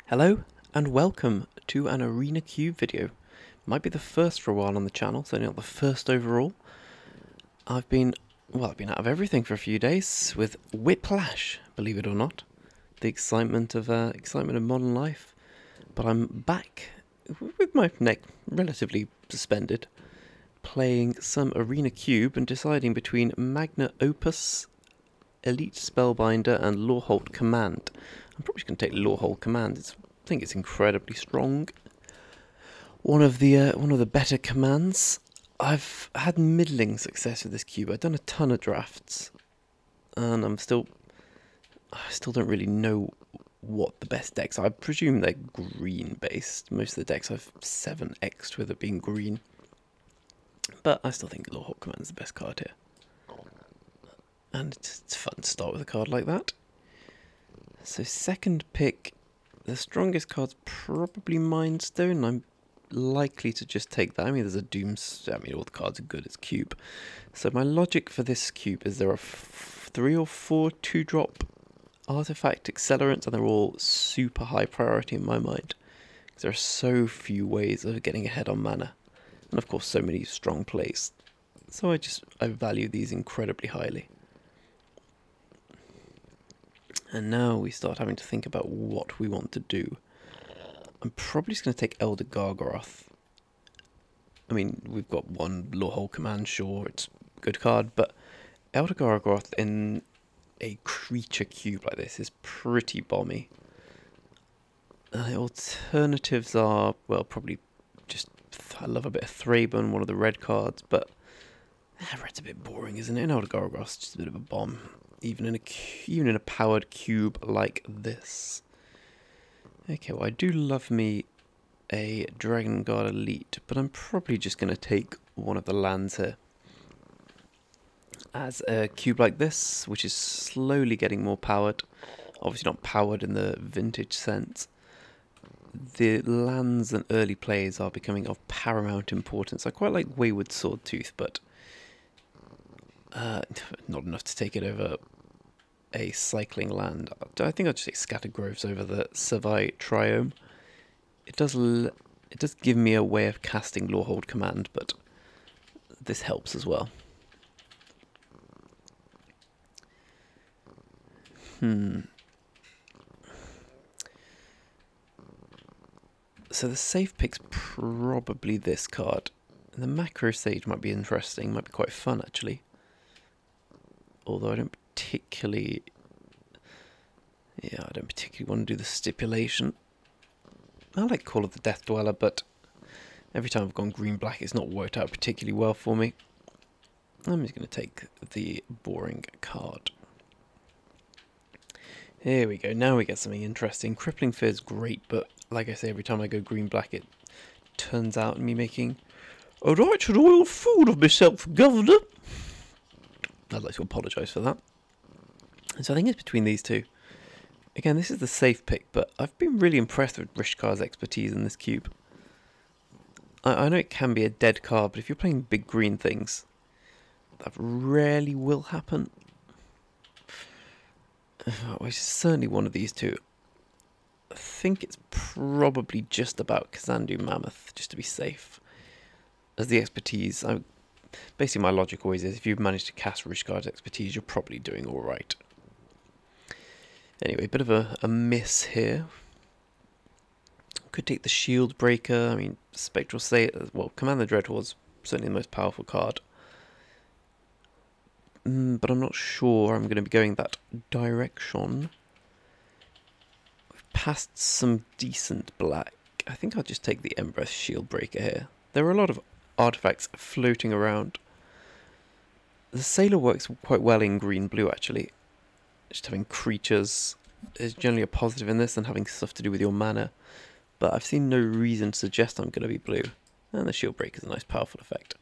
Hello and welcome to an Arena Cube video. Might be the first for a while on the channel, certainly not the first overall. I've been out of everything for a few days with Whiplash, believe it or not. The excitement of modern life. But I'm back with my neck relatively suspended, playing some Arena Cube and deciding between Magna Opus, Elite Spellbinder and Lorehold Command. I'm probably going to take Lorehold Command. I think it's incredibly strong. One of the better commands. I've had middling success with this cube. I've done a ton of drafts, and I still don't really know what the best decks are. I presume they're green based. Most of the decks I've 7x'd with it being green, but I still think Lorehold Command is the best card here. And it's fun to start with a card like that. So second pick, the strongest card's probably Mind Stone. I'm likely to just take that. I mean, there's a all the cards are good as cube. So my logic for this cube is there are 3 or 4 2-drop artifact accelerants, and they're all super high priority in my mind, because there are so few ways of getting ahead on mana, and of course so many strong plays. So I value these incredibly highly. And now we start having to think about what we want to do. I'm probably just going to take Elder Gargaroth. I mean, we've got one Lorehold Command, sure, it's a good card, but Elder Gargaroth in a creature cube like this is pretty bomby. Alternatives are, well, probably just, I love a bit of Thraben, one of the red cards, but red's a bit boring, isn't it? And Elder Gargaroth's just a bit of a bomb. Even in a powered cube like this. Okay, well I do love me a Dragon Guard Elite, but I'm probably just going to take one of the lands here. As a cube like this, which is slowly getting more powered, obviously not powered in the vintage sense, the lands and early plays are becoming of paramount importance. I quite like Wayward Swordtooth, but not enough to take it over a cycling land. I think I'll just take Scattered Groves over the Savai Triome. It does give me a way of casting Lorehold Command, but this helps as well. So the safe pick's probably this card. The Macro Sage might be interesting, might be quite fun actually. Although I don't particularly want to do the stipulation. I like Call of the Death Dweller, but every time I've gone green-black it's not worked out particularly well for me. I'm just going to take the boring card. Here we go, now we get something interesting. Crippling Fear is great, but like I say, every time I go green-black it turns out me making a right royal fool of myself, Governor. I'd like to apologise for that. And so I think it's between these two. Again, this is the safe pick, but I've been really impressed with Rishkar's expertise in this cube. I know it can be a dead card, but if you're playing big green things, that rarely will happen. Which is certainly one of these two. I think it's probably just about Kazandu Mammoth, just to be safe. As the expertise, basically my logic always is, if you've managed to cast Rishkar's expertise, you're probably doing alright. Anyway, a bit of a miss here. Could take the Shield Breaker. I mean, Spectral well, Command the Dreadhorde, certainly the most powerful card. But I'm not sure I'm going to be going that direction. We've passed some decent black. I think I'll just take the Empress Shield Breaker here. There are a lot of artifacts floating around. The Sailor works quite well in green-blue actually. Just having creatures is generally a positive in this, and having stuff to do with your mana. But I've seen no reason to suggest I'm going to be blue. And the Shield Breaker is a nice powerful effect.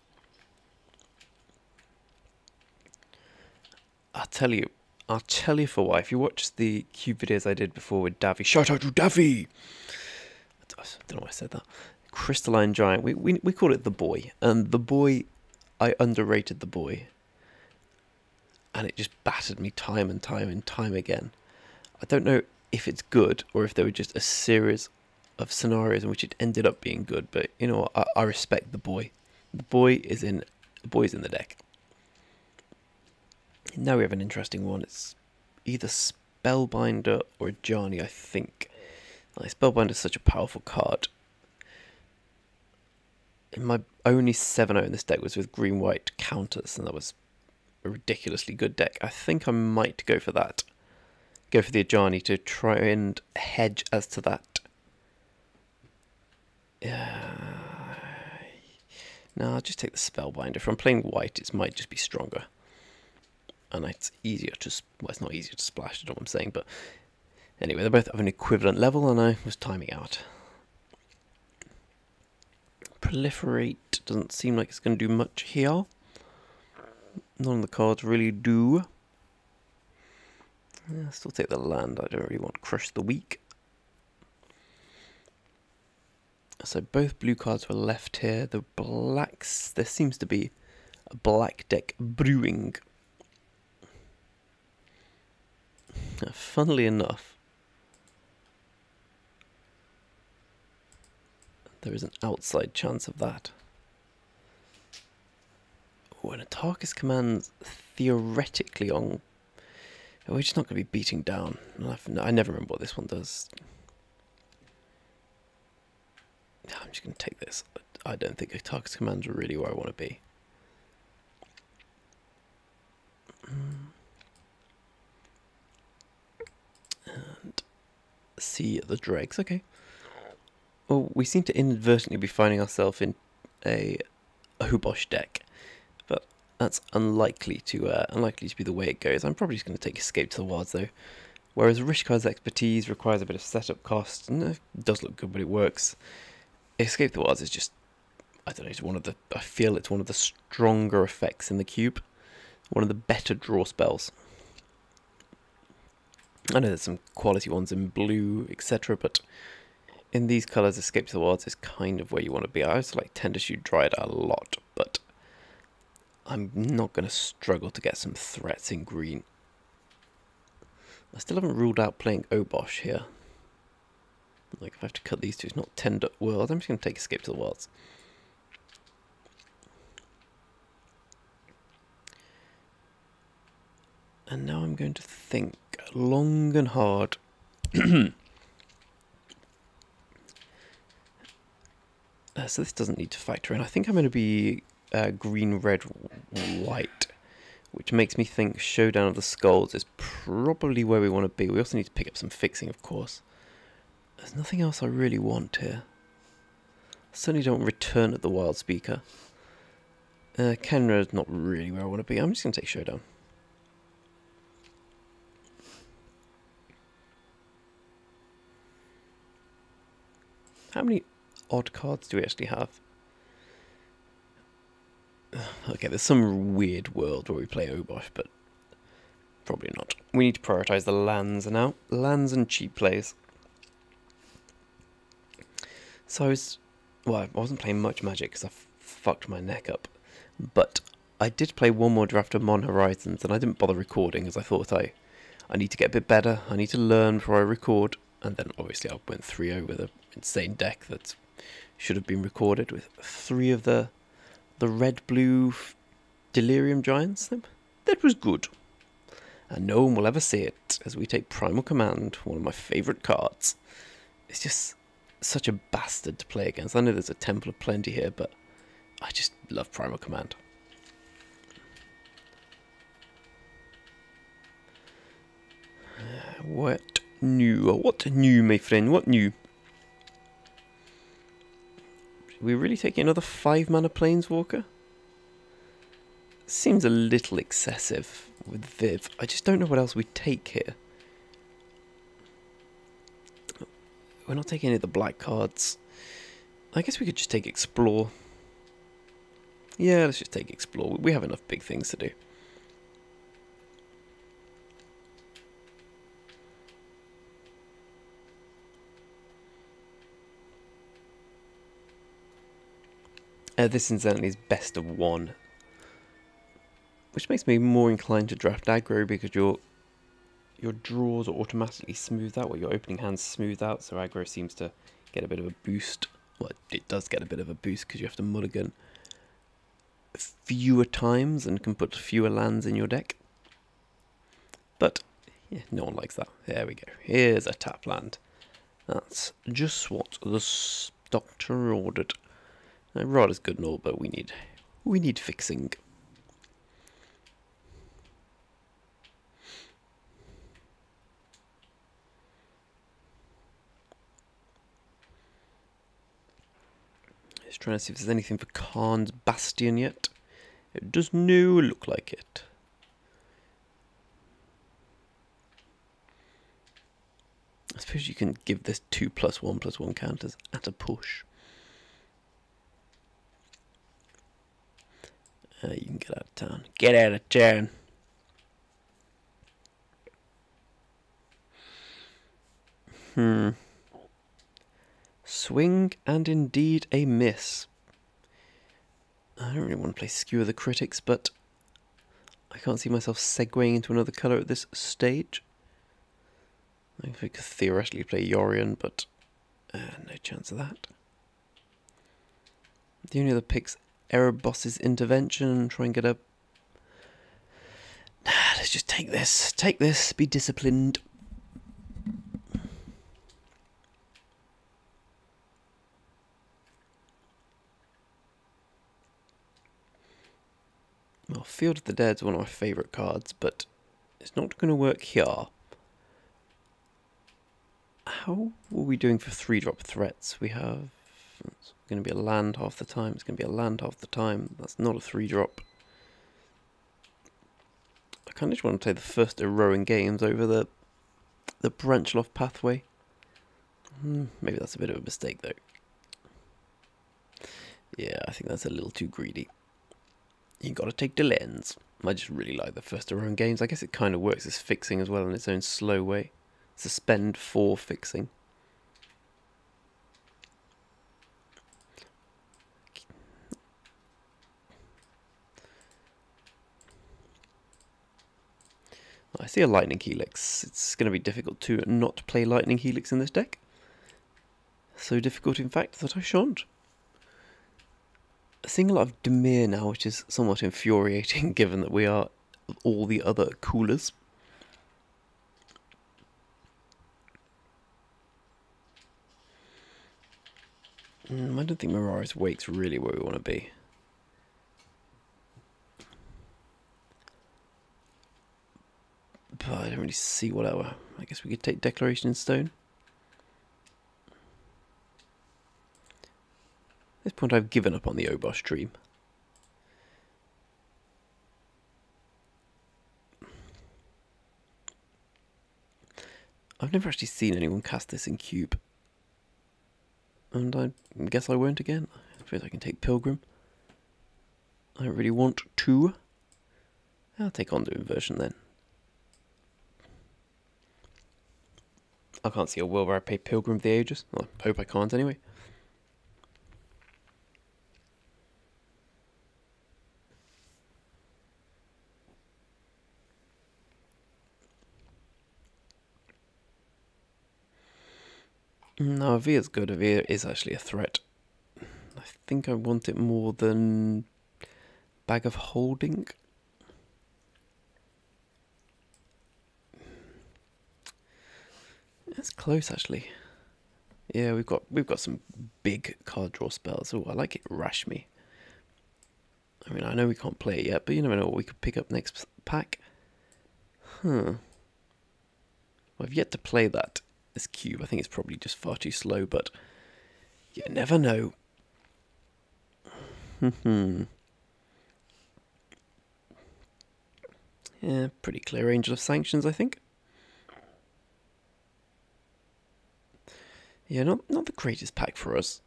I'll tell you for why. If you watch the cube videos I did before with Davy, shout out to Davy! I don't know why I said that. Crystalline Giant, we call it the boy. And the boy, I underrated the boy. And it just battered me time and time and time again. I don't know if it's good or if there were just a series of scenarios in which it ended up being good. But you know what? I respect the boy. The boy is in the deck. Now we have an interesting one. It's either Spellbinder or Ajani, I think. Like, Spellbinder is such a powerful card. My only 7-0 in this deck was with green-white counters, and that was a ridiculously good deck. I think I might go for that. Go for the Ajani to try and hedge as to that. No, I'll just take the Spellbinder. If I'm playing white, it might just be stronger. And it's easier to... Well, it's not easier to splash, I know what I'm saying, but... Anyway, they're both of an equivalent level, and I was timing out. Proliferate doesn't seem like it's going to do much here. None of the cards really do. Yeah, still take the land. I don't really want Crush the Weak. So both blue cards were left here. The blacks, there seems to be a black deck brewing. Funnily enough, there is an outside chance of that. When Atarka's commands theoretically on... We're just not going to be beating down. I never remember what this one does. I'm just going to take this. I don't think Atarka's commands are really where I want to be. And see the dregs. Okay. Well, we seem to inadvertently be finding ourselves in a Obosh deck, but that's unlikely to be the way it goes. I'm probably just going to take Escape to the Wilds though. Whereas Rishkar's expertise requires a bit of setup cost, and it does look good, but it works. Escape to the Wilds is just, I don't know, it's one of the, I feel it's one of the stronger effects in the cube, one of the better draw spells. I know there's some quality ones in blue, etc., but in these colours, Escape to the Wilds is kind of where you want to be. I also like Tender Shoot Dryad a lot, but I'm not going to struggle to get some threats in green. I still haven't ruled out playing Obosh here. Like, if I have to cut these two, it's not Tender World. I'm just going to take Escape to the Wilds. And now I'm going to think long and hard. So this doesn't need to factor in. I think I'm going to be green, red, white, which makes me think Showdown of the Skulls is probably where we want to be. We also need to pick up some fixing, of course. There's nothing else I really want here. I certainly don't Return at the Wild Speaker. Kenra is not really where I want to be. I'm just going to take Showdown. How many odd cards do we actually have? Okay, there's some weird world where we play Obosh, but probably not. We need to prioritise the lands now. Lands and cheap plays. So I wasn't playing much Magic because I fucked my neck up. But I did play one more draft of Mon Horizons, and I didn't bother recording as I thought I need to get a bit better. I need to learn before I record. And then obviously I went 3-0 with an insane deck that should have been recorded with 3 of the red-blue Delirium Giants. That was good. And no one will ever see it as we take Primal Command, one of my favourite cards. It's just such a bastard to play against. I know there's a Temple of Plenty here, but I just love Primal Command. What new? What new, my friend? What new? We're really taking another 5-mana Planeswalker? Seems a little excessive with Viv. I just don't know what else we take here. We're not taking any of the black cards. I guess we could just take Explore. Yeah, let's just take Explore. We have enough big things to do. This incidentally is best of 1. Which makes me more inclined to draft aggro because you're your draws are automatically smoothed out, or your opening hands smoothed out, so aggro seems to get a bit of a boost. Well, it does get a bit of a boost because you have to mulligan fewer times and can put fewer lands in your deck. But yeah, no one likes that. There we go. Here's a tap land. That's just what the doctor ordered. Now, rod is good and all, but we need fixing. Just trying to see if there's anything for Khan's Bastion yet. It does no look like it. I suppose you can give this 2+1/+1 counters at a push. You can get out of town. Get out of town. Swing and indeed a miss. I don't really want to play Skewer the Critics, but I can't see myself segueing into another colour at this stage. I think we could theoretically play Yorion, but no chance of that. The only other pick's Erebos's Intervention and try and get a... Let's just take this, be disciplined. Well, Field of the Dead's one of my favourite cards, but it's not going to work here. How are we doing for 3-drop threats? We have... It's going to be a land half the time. It's going to be a land half the time. That's not a 3-drop. I kind of just want to play the first Erowing Games over the Branchloft pathway. Maybe that's a bit of a mistake, though. Yeah, I think that's a little too greedy. You got to take the lens. I just really like the first Erowing Games. I guess it kind of works as fixing as well in its own slow way. Suspend for fixing. I see a Lightning Helix. It's going to be difficult to not play Lightning Helix in this deck. So difficult, in fact, that I shan't. Seeing a lot of Dimir now, which is somewhat infuriating given that we are all the other coolers. I don't think Mirari's Wake's really where we want to be. But I don't really see whatever. I guess we could take Declaration in Stone. At this point I've given up on the Obosh Dream. I've never actually seen anyone cast this in Cube. And I guess I won't again. I suppose I can take Pilgrim. I don't really want to. I'll take Onto Inversion then. I can't see a world where I pay Pilgrim of the Ages. Well, I hope I can't anyway. No, Avia's good. Avia is actually a threat. I think I want it more than Bag of Holding. That's close, actually. Yeah, we've got some big card draw spells. Oh, I like it. Rashmi. I mean, I know we can't play it yet, but you never know what we could pick up next pack. Well, I've yet to play that. This cube, I think it's probably just far too slow, but you never know. Yeah, pretty clear Angel of Sanctions, I think. Yeah, not the greatest pack for us.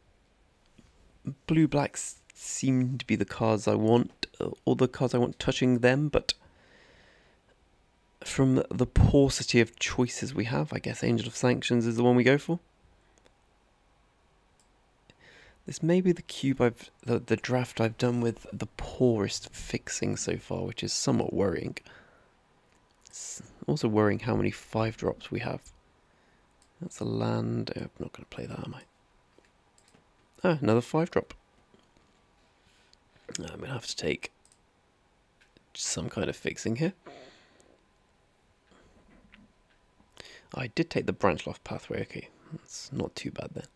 Blue-blacks seem to be the cards I want, or the cards I want touching them, but from the paucity of choices we have, I guess Angel of Sanctions is the one we go for. This may be the cube the draft I've done with the poorest fixing so far, which is somewhat worrying. Also worrying how many 5-drops we have. That's a land. I'm not going to play that, am I? Ah, another 5-drop. I'm going to have to take some kind of fixing here. I did take the branch loft pathway. Okay, that's not too bad then.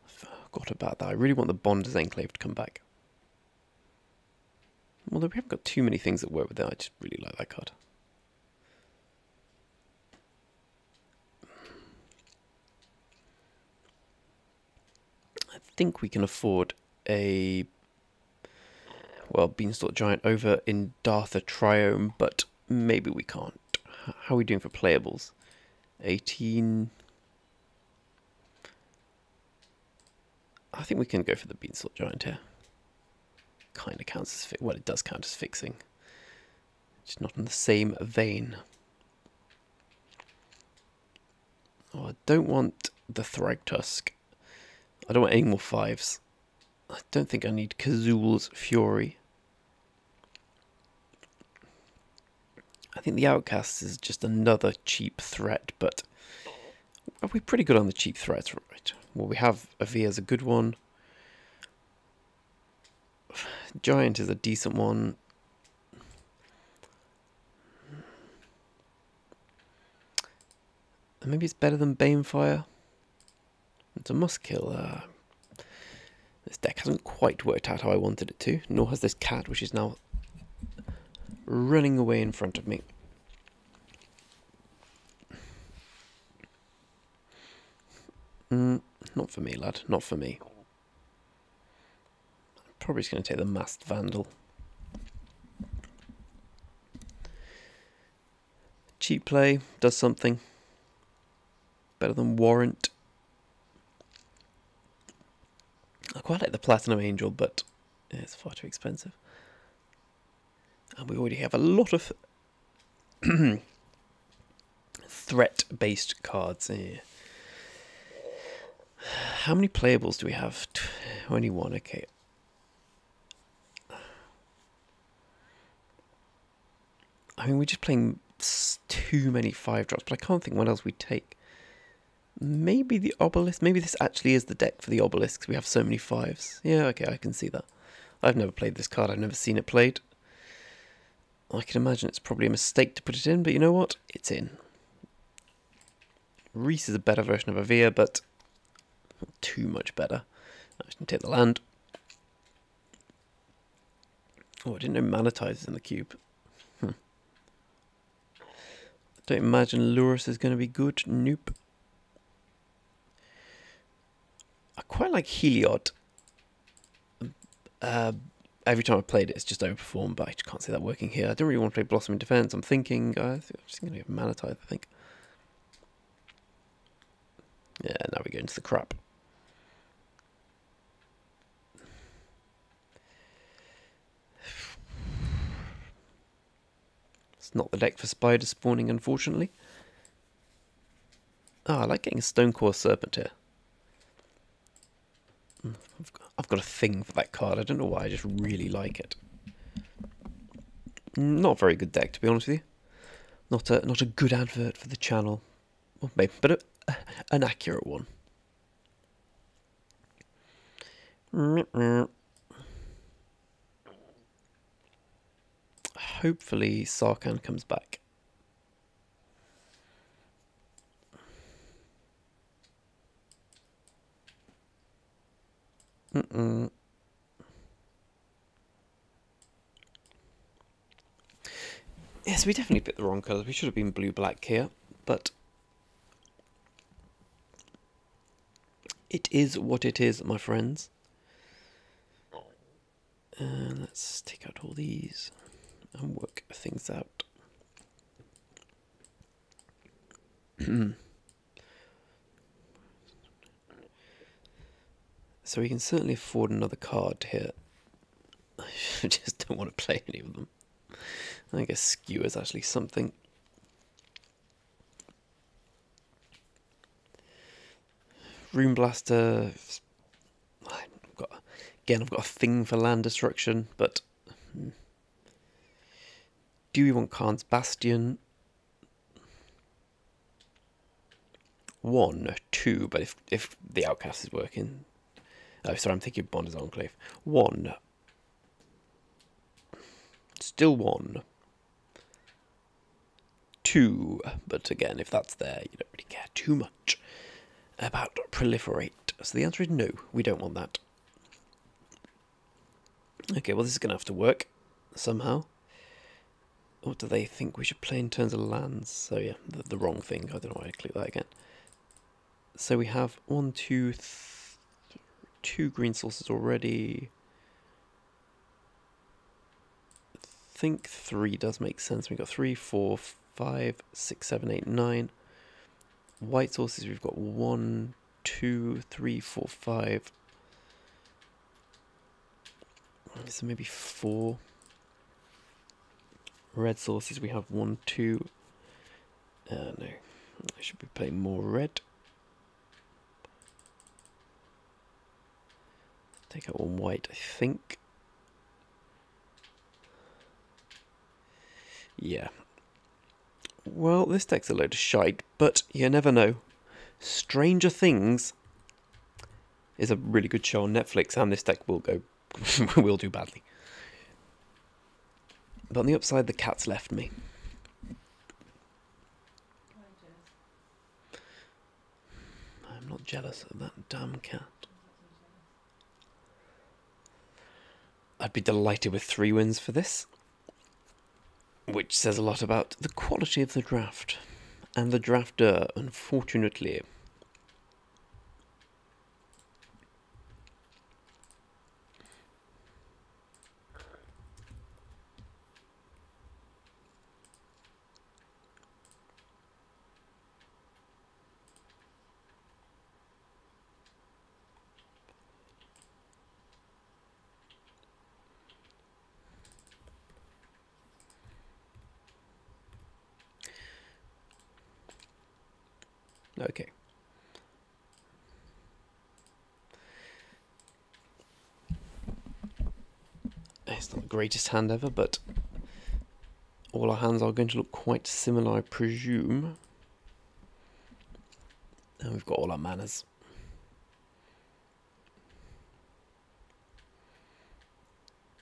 I forgot about that. I really want the Bonders Enclave to come back. Although we haven't got too many things that work with it, I just really like that card. I think we can afford a, well, Beanstalk Giant over in Dartha Triome, but maybe we can't. How are we doing for playables? 18. I think we can go for the Beanstalk Giant here. Kind of counts as, well, it does count as fixing. Just not in the same vein. Oh, I don't want the Thragtusk. I don't want any more 5s. I don't think I need Kazul's Fury. I think the Outcast is just another cheap threat, but are we pretty good on the cheap threats? Right. Well, we have Avia's a good one. Giant is a decent one. Maybe it's better than Banefire. It's a must kill. This deck hasn't quite worked out how I wanted it to, nor has this cat, which is now running away in front of me. Not for me, lad. Not for me. I'm probably just going to take the Masked Vandal. Cheap play, does something. Better than Warrant. I quite like the Platinum Angel, but it's far too expensive. And we already have a lot of threat-based cards here. How many playables do we have? Only one, okay. I mean, we're just playing too many 5-drops, but I can't think what else we take. Maybe the Obelisk. Maybe this actually is the deck for the Obelisk, because we have so many 5s. Yeah, okay, I can see that. I've never played this card. I've never seen it played. I can imagine it's probably a mistake to put it in, but you know what? It's in. Reese is a better version of Avia, but not too much better. I just can take the land. Oh, I didn't know Manitize is in the cube. I don't imagine Lurus is going to be good. Nope. I quite like Heliod. Every time I played it, it's just overperformed, but I just can't see that working here. I don't really want to play Blossoming Defense. I'm thinking, I'm just going to get Manitize, I think. Yeah, now we go into the crap. It's not the deck for spider spawning, unfortunately. Oh, I like getting a Stonecore Serpent here. I've got a thing for that card. I don't know why, I just really like it. Not a very good deck, to be honest with you. Not a good advert for the channel. Well, maybe, but an accurate one. Hopefully Sarkhan comes back. Yes, we definitely picked the wrong colours. We should have been blue-black here, but it is what it is, my friends. Let's take out all these and work things out. So we can certainly afford another card here. I just don't want to play any of them. I guess Skewer is actually something. Rune Blaster. I've got a thing for land destruction, but do we want Khan's Bastion? 1, 2, but if the outcast is working... Oh, sorry, I'm thinking Bond is Enclave. 1. Still 1. 2. But again, if that's there, you don't really care too much about proliferate. So the answer is no, we don't want that. Okay, well this is going to have to work somehow. What do they think we should play in terms of lands? So yeah, the wrong thing. I don't know why I clicked that again. So we have 1, 2, 2 green sources already. I think 3 does make sense. We've got 3, 4, 5, 6, 7, 8, 9. White sources, we've got 1, 2, 3, 4, 5. So maybe 4. Red sources, we have 1, 2. No, I should be playing more red. Take out 1 white, I think. Yeah. Well, this deck's a load of shite, but you never know. Stranger Things is a really good show on Netflix, and this deck will go will do badly. But on the upside, the cat's left me. I'm not jealous of that damn cat. I'd be delighted with 3 wins for this, which says a lot about the quality of the draft and the drafter, unfortunately. Okay. It's not the greatest hand ever, but all our hands are going to look quite similar, I presume. And we've got all our manas.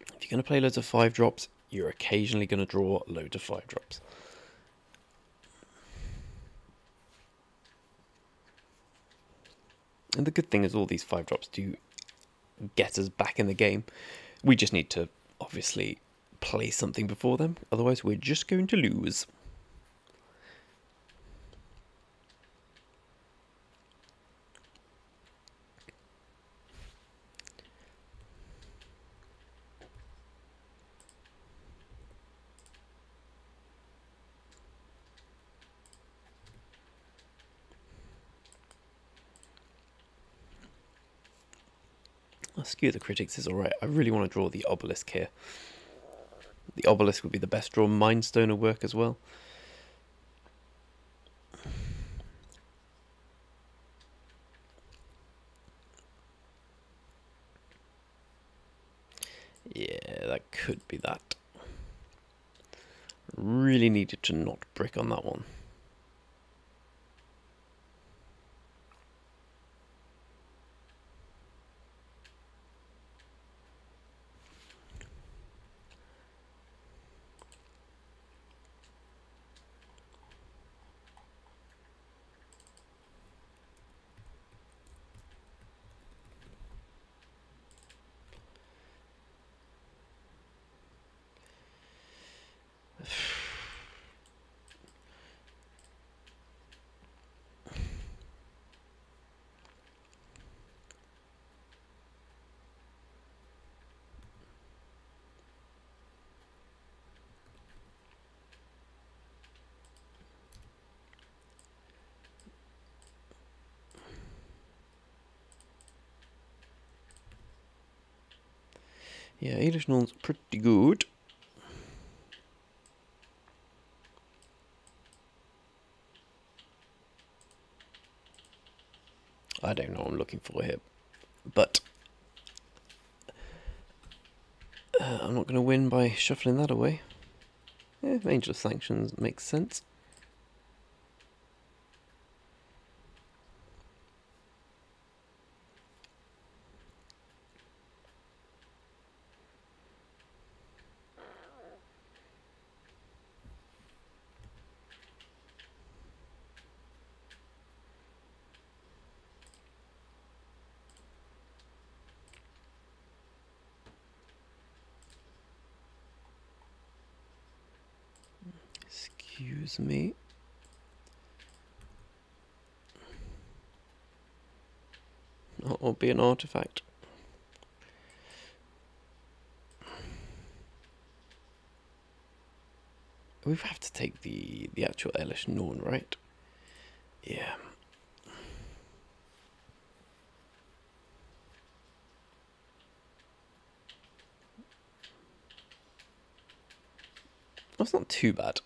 If you're going to play loads of 5-drops, you're occasionally going to draw a load of 5-drops. And the good thing is all these 5-drops do get us back in the game. We just need to, obviously, play something before them. Otherwise, we're just going to lose. Skew the Critics is alright. I really want to draw the Obelisk here. The Obelisk would be the best draw. Mind Stone will work as well. Yeah, that could be that. Really needed to not brick on that one. Yeah, English Non's pretty good. I don't know what I'm looking for here, but I'm not going to win by shuffling that away. Yeah, Angel of Sanctions makes sense. Excuse me. Or be an artifact. We have to take the actual Elish Norn, right? Yeah. That's not too bad.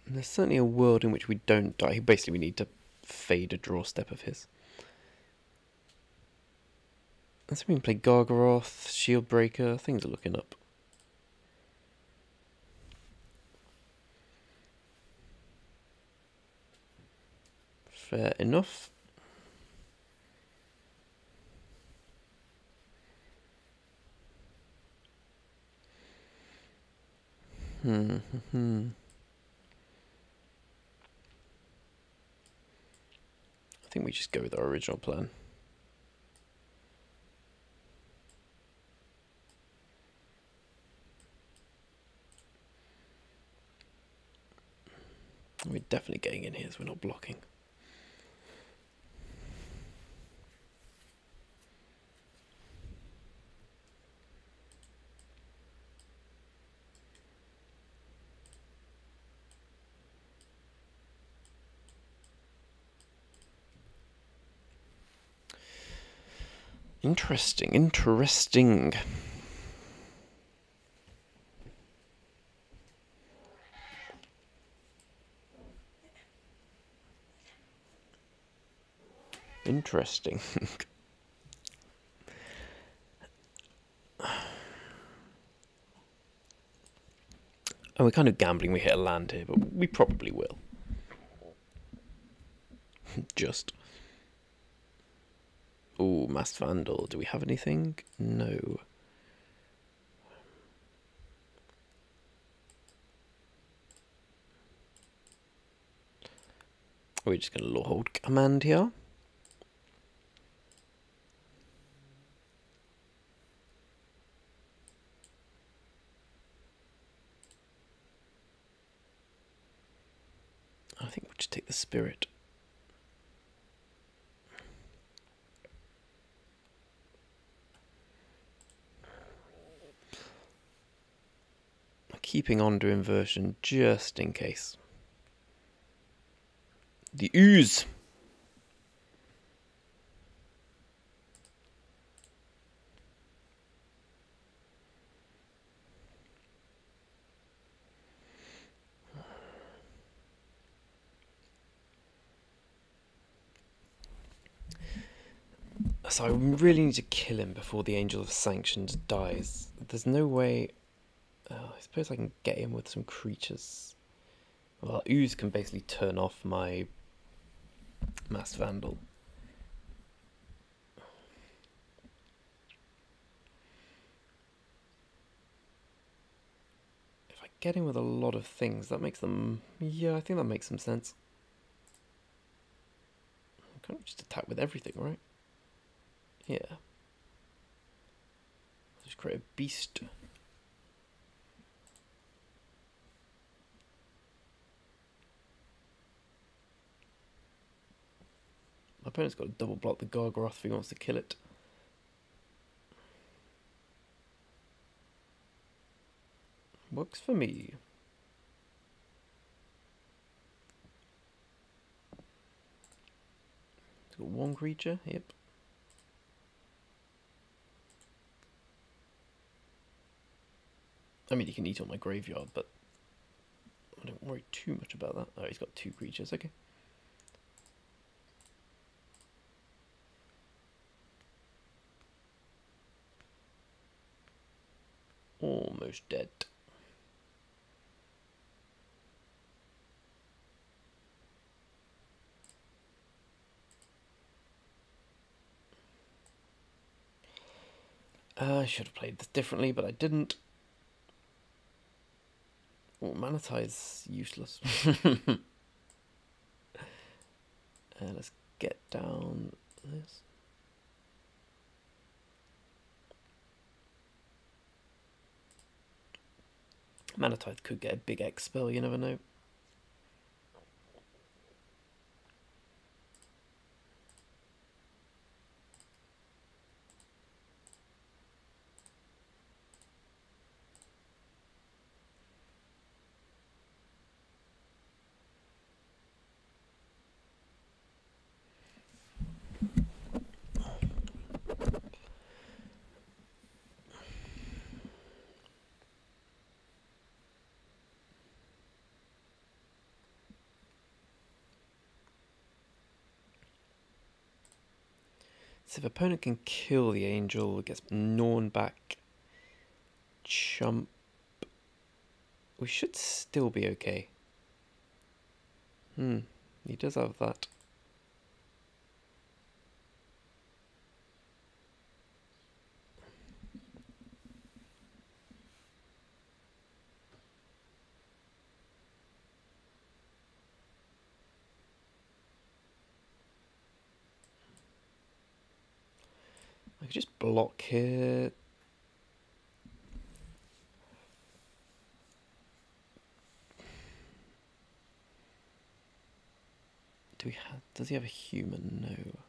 There's certainly a world in which we don't die. Basically, we need to fade a draw step of his. Let's we can play Gargaroth, Shield Breaker. Things are looking up. Fair enough. I think we just go with our original plan. We're definitely getting in here as we're not blocking. Interesting, interesting. Interesting. Oh, we're kind of gambling we hit a land here, but we probably will. Just. Ooh, Masked Vandal. Do we have anything? No. We're just going to hold command here. I think we'll just take the spirit. Keeping on to inversion just in case. The ooze. So I really need to kill him before the Angel of Sanctions dies. There's no way. I suppose I can get him with some creatures. Well, ooze can basically turn off my Masked Vandal. If I get him with a lot of things, that makes them. Yeah, I think that makes some sense. I can't just attack with everything, right? Yeah. Just create a beast. My opponent's got to double block the Gargaroth if he wants to kill it. Works for me. It's got one creature, yep. I mean, he can eat on my graveyard, but I don't worry too much about that. Oh, he's got 2 creatures, okay. Almost dead. I should have played this differently, but I didn't. Oh, Manatai's useless. Let's get down this. Manatide could get a big X spell, you never know. So if opponent can kill the angel, it gets gnawn back. Chump. We should still be okay. He does have that. I could just block here. Does he have a human? No.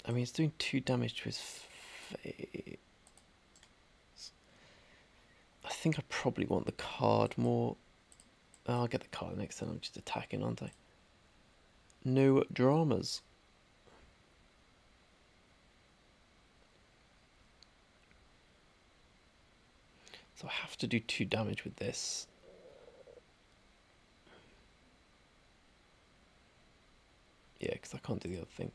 I mean, he's doing 2 damage to his face. I think I probably want the card more. Oh, I'll get the card next time. I'm just attacking, aren't I? No dramas. So I have to do 2 damage with this. Yeah, because I can't do the other thing.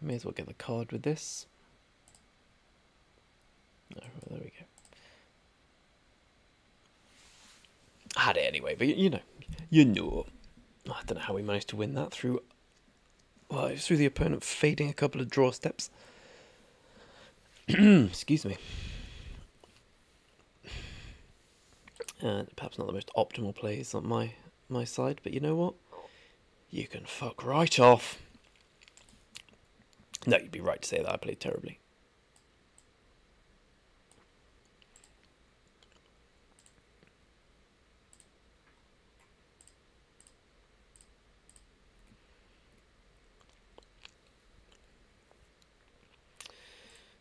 May as well get the card with this. No, well, there we go. I had it anyway, but you know. I don't know how we managed to win that through. Well, it was through the opponent fading a couple of draw steps. Excuse me. And perhaps not the most optimal plays on my side, but you know what? You can fuck right off. No, you'd be right to say that I played terribly.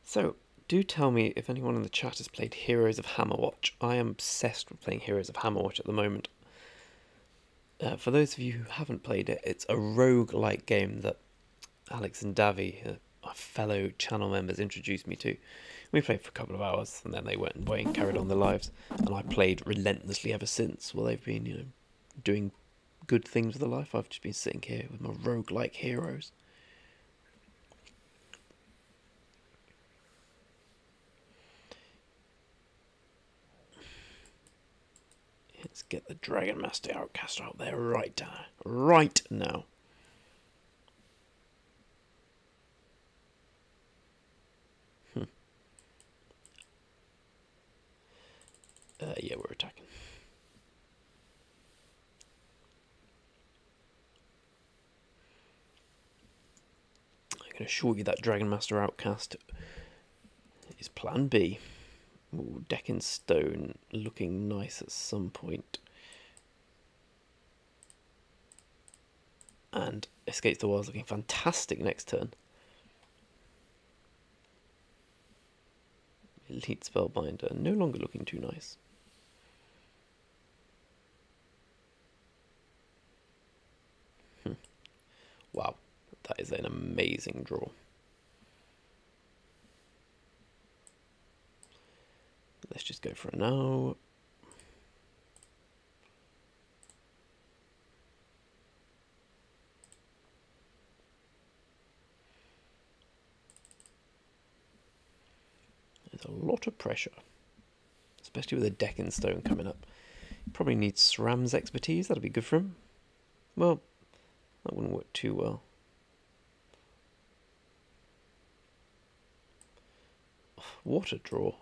So, do tell me if anyone in the chat has played Heroes of Hammerwatch. I am obsessed with playing Heroes of Hammerwatch at the moment. For those of you who haven't played it, it's a rogue-like game that Alex and Davy, our fellow channel members, introduced me to. We played for a couple of hours, and then they went away and carried on their lives. And I played relentlessly ever since. Well, they've been, doing good things with their life. I've just been sitting here with my rogue-like heroes. Let's get the Dragon Master Outcaster out there right now. Yeah, we're attacking. I can assure you that Dragon Master Outcast is Plan B. Ooh, deck in stone, looking nice at some point. And Escapes the Wilds looking fantastic next turn. Elite Spellbinder, no longer looking too nice. Wow, that is an amazing draw. Let's just go for it now. There's a lot of pressure, especially with a deck in stone coming up. Probably needs SRAM's expertise, that'd be good for him. Well, that wouldn't work too well. What a draw.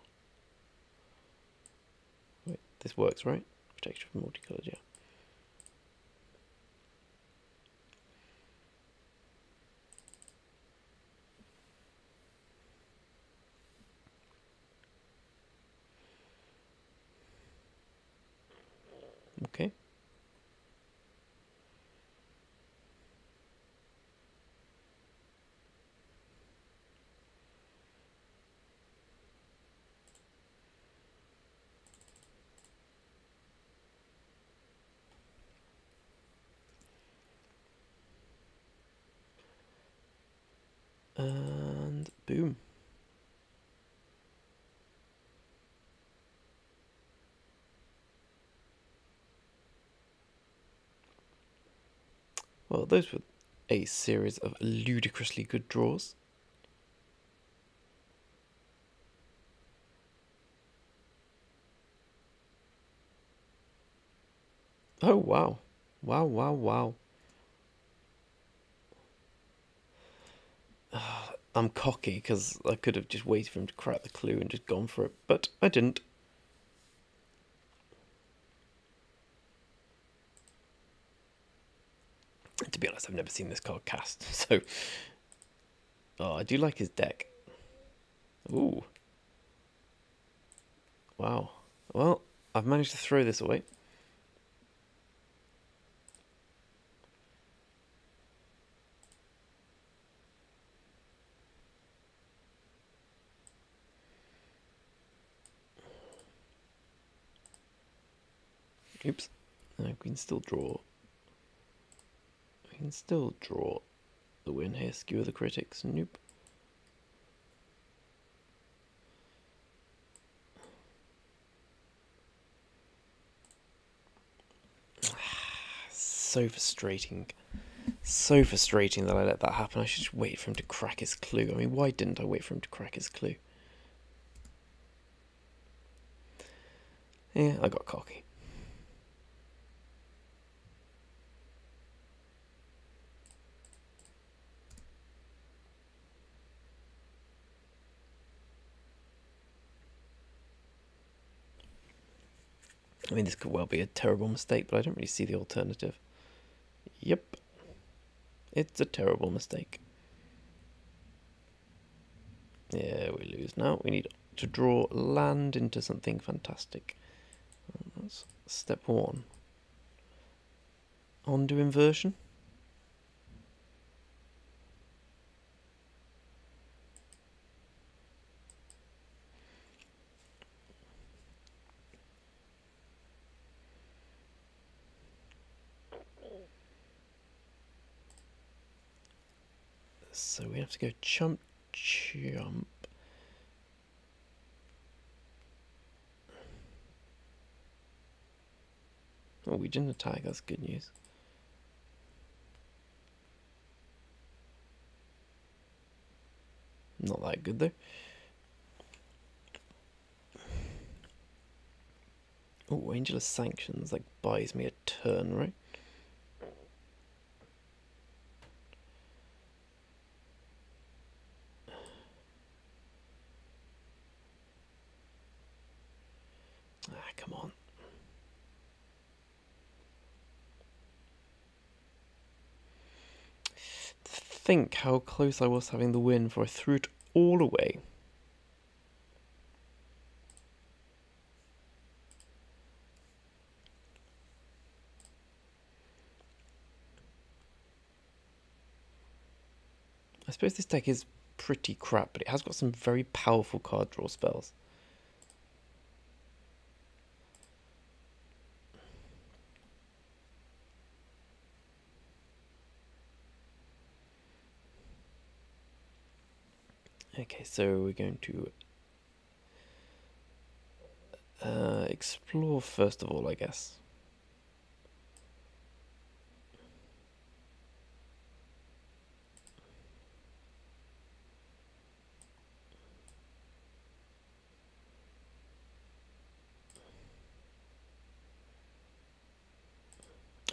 Wait, this works, right? Protection from multicolored, yeah. Okay. And boom. Well, those were a series of ludicrously good draws. Oh, wow. Wow, wow, wow. I'm cocky because I could have just waited for him to crack the clue and just gone for it, but I didn't. To be honest, I've never seen this card cast, so... Oh, I do like his deck. Ooh. Wow. Well, I've managed to throw this away. Oops. No, we can still draw. We can still draw the win here. Skewer the critics. Nope. So frustrating. So frustrating that I let that happen. I should just wait for him to crack his clue. I mean, why didn't I wait for him to crack his clue? Yeah, I got cocky. I mean, this could well be a terrible mistake, but I don't really see the alternative. Yep. It's a terrible mistake. Yeah, we lose now. We need to draw land into something fantastic. That's step one. On to inversion. So we have to go chump, chump. Oh, we didn't attack, that's good news. Not that good though. Oh, Angel of Sanctions, like, buys me a turn, right? Ah, come on. Think how close I was having the win before I threw it all away. I suppose this deck is pretty crap, but it has got some very powerful card draw spells. Okay, so we're going to explore first of all, I guess.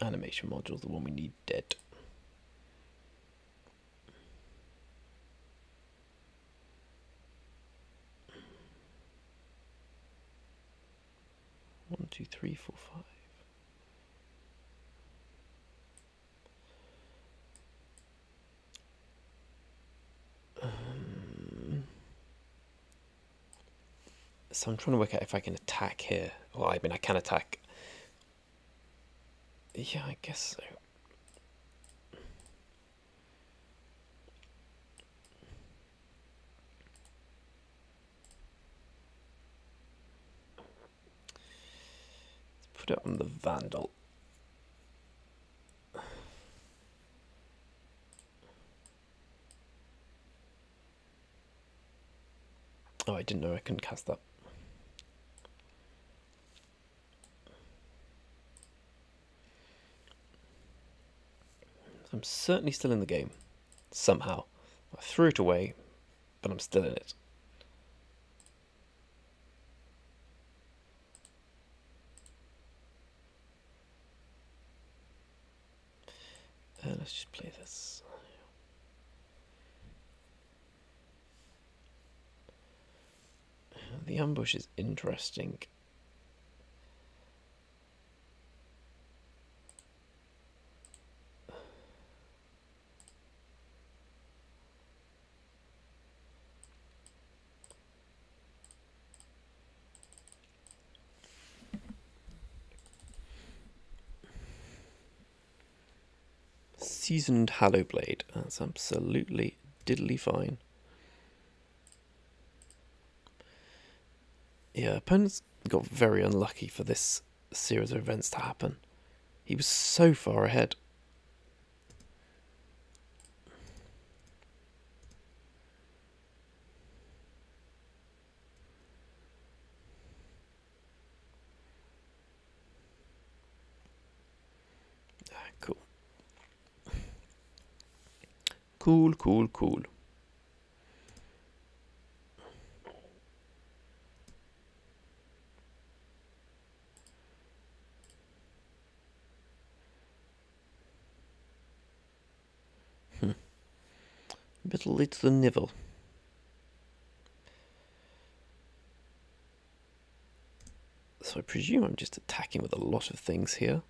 Animation module, the one we need dead. One, two, three, four, five. So I'm trying to work out if I can attack here. Well, I mean, I can attack. Yeah, I guess so. Let's put it on the Vandal. Oh, I didn't know I couldn't cast that. I'm certainly still in the game. Somehow. I threw it away, but I'm still in it. Let's just play this. The ambush is interesting. Seasoned Hallowblade. That's absolutely diddly fine. Yeah, opponents got very unlucky for this series of events to happen. He was so far ahead. Cool. Cool, cool, cool. Bit late to the nivel. So I presume I'm just attacking with a lot of things here.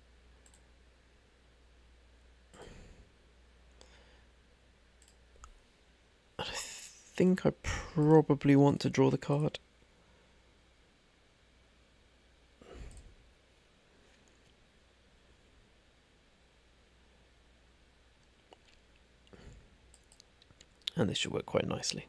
And I think I probably want to draw the card. And this should work quite nicely.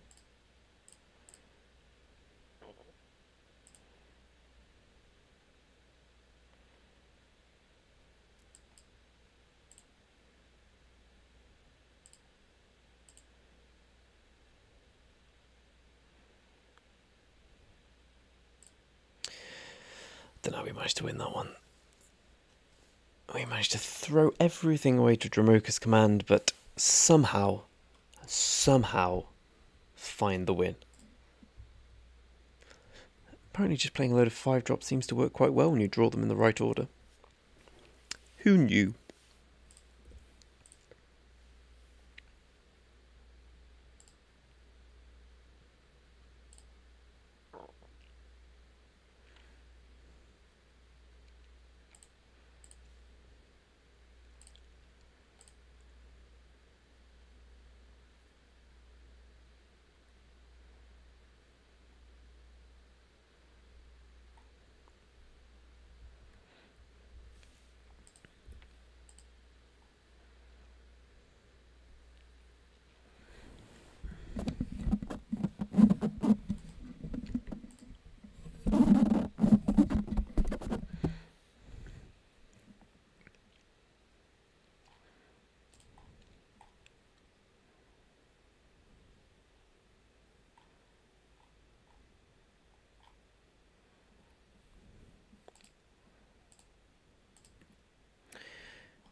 Don't know, we managed to win that one. We managed to throw everything away to Dramoka's command, but somehow find the win. Apparently just playing a load of 5-drop seems to work quite well when you draw them in the right order. Who knew?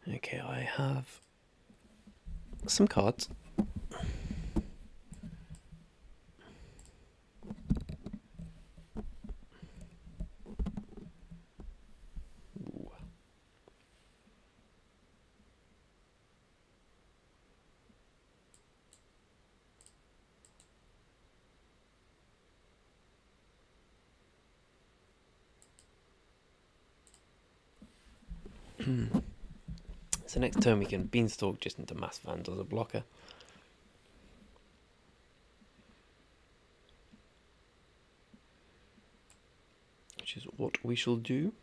Okay, I have some cards. Ooh. So next turn we can Beanstalk just into Mass Vandal as a blocker. Which is what we shall do.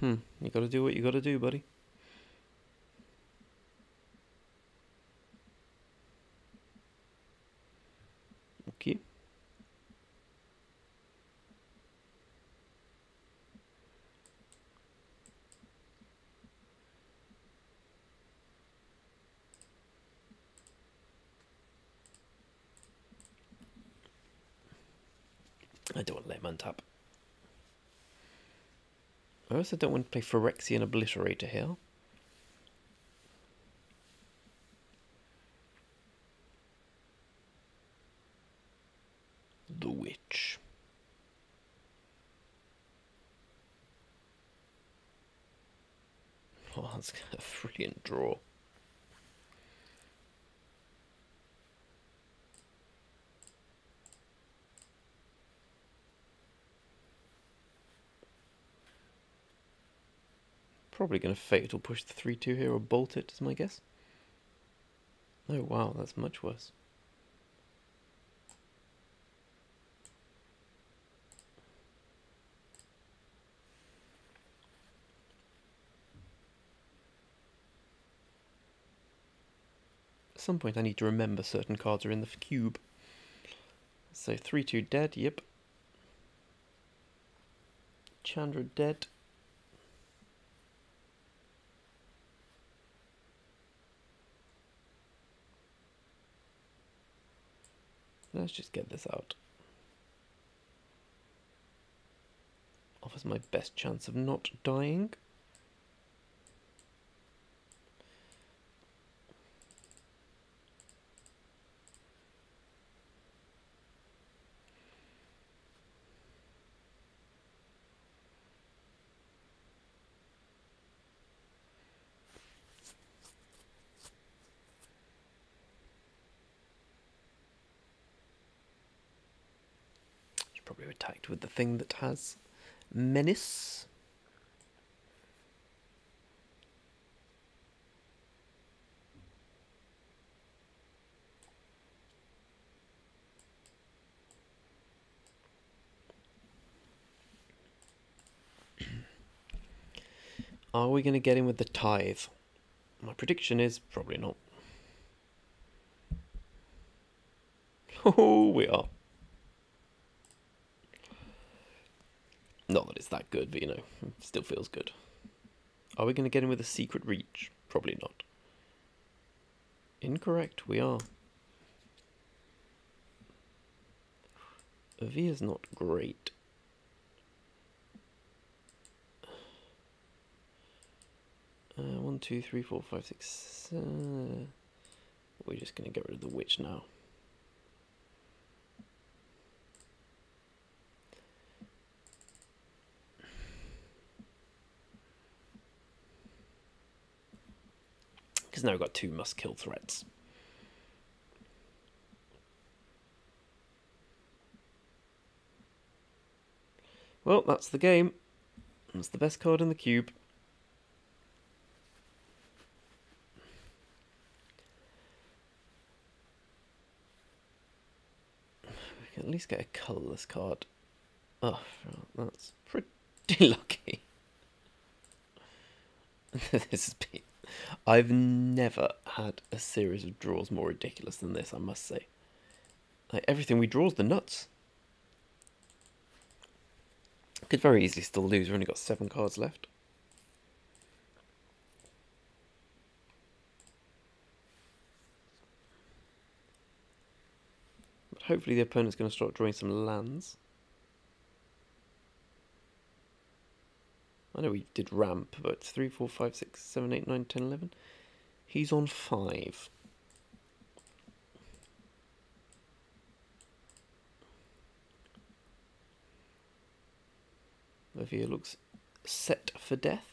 You gotta do what you gotta do, buddy. Okay. I don't want to let him untap. I also don't want to play Phyrexian Obliterator here. The Witch. Oh, that's a brilliant draw. Probably going to Fatal push the 3-2 here or bolt it, is my guess. Oh wow, that's much worse. At some point I need to remember certain cards are in the cube. So 3-2 dead, yep. Chandra dead. Let's just get this out. Offers my best chance of not dying. Should probably attacked with the thing that has menace. Are we going to get in with the tithe? My prediction is probably not. Oh, we are. Not that it's that good, but you know, it still feels good. Are we going to get in with a secret reach? Probably not. Incorrect, we are. Avia's not great. One, two, three, four, five, six. We're just going to get rid of the witch now. Because now we've got 2 must-kill threats. Well, that's the game. That's the best card in the cube. We can at least get a colourless card. Oh, that's pretty lucky. This has been... I've never had a series of draws more ridiculous than this, I must say. Like, everything we draw is the nuts. Could very easily still lose, we've only got 7 cards left. Hopefully the opponent's going to start drawing some lands. I know we did ramp, but 3, 4, 5, 6, 7, 8, 9, 10, 11. He's on 5. Vavir looks set for death.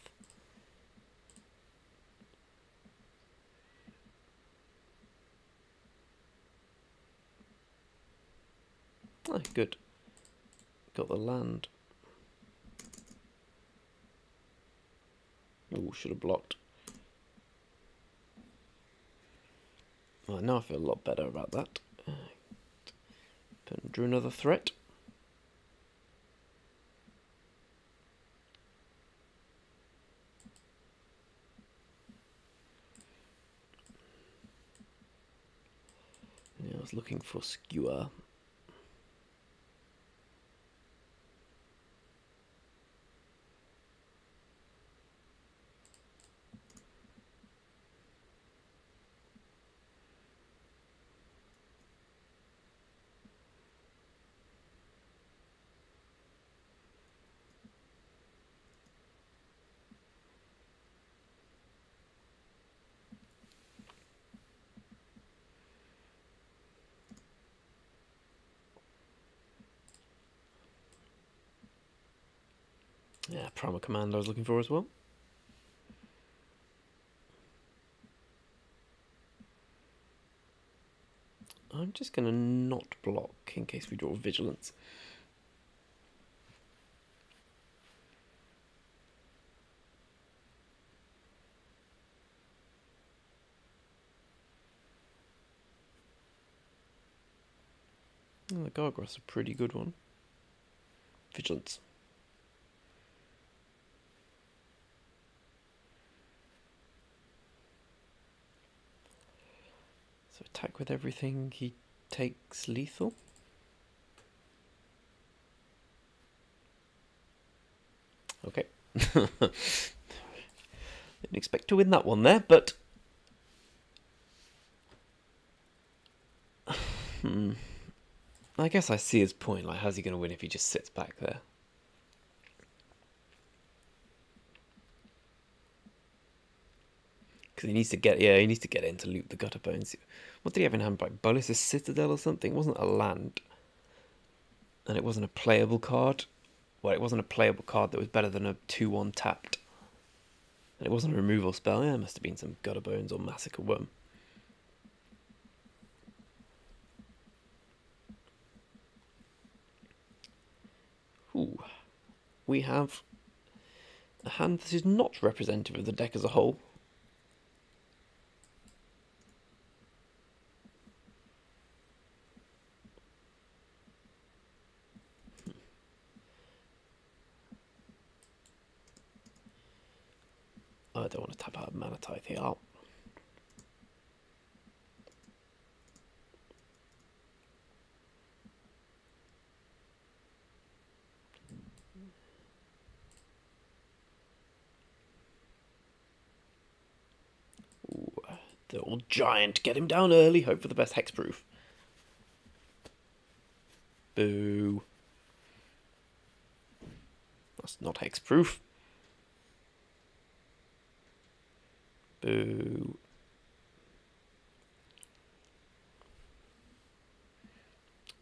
Oh, good. Got the land. Oh, should have blocked. Oh, now I feel a lot better about that. Drew another threat. Yeah, I was looking for skewer. Yeah, Primal Command I was looking for as well. I'm just going to not block in case we draw Vigilance. Oh, the Gargoyle's a pretty good one. Vigilance. So attack with everything, he takes lethal. Okay. Didn't expect to win that one there, but... I guess I see his point, like how's he going to win if he just sits back there? Because he needs to get, he needs to get in to loot the gutter bones. What did he have in hand? Like Bolus's Citadel or something? It wasn't a land. And it wasn't a playable card. Well, it wasn't a playable card that was better than a 2-1 tapped. And it wasn't a removal spell. Yeah, it must have been some gutter bones or massacre worm. Ooh. We have a hand that is not representative of the deck as a whole. I don't want to tap out of Mana Tithe here. Ooh, the old giant. Get him down early. Hope for the best. Hexproof. Boo. That's not hexproof. Boo.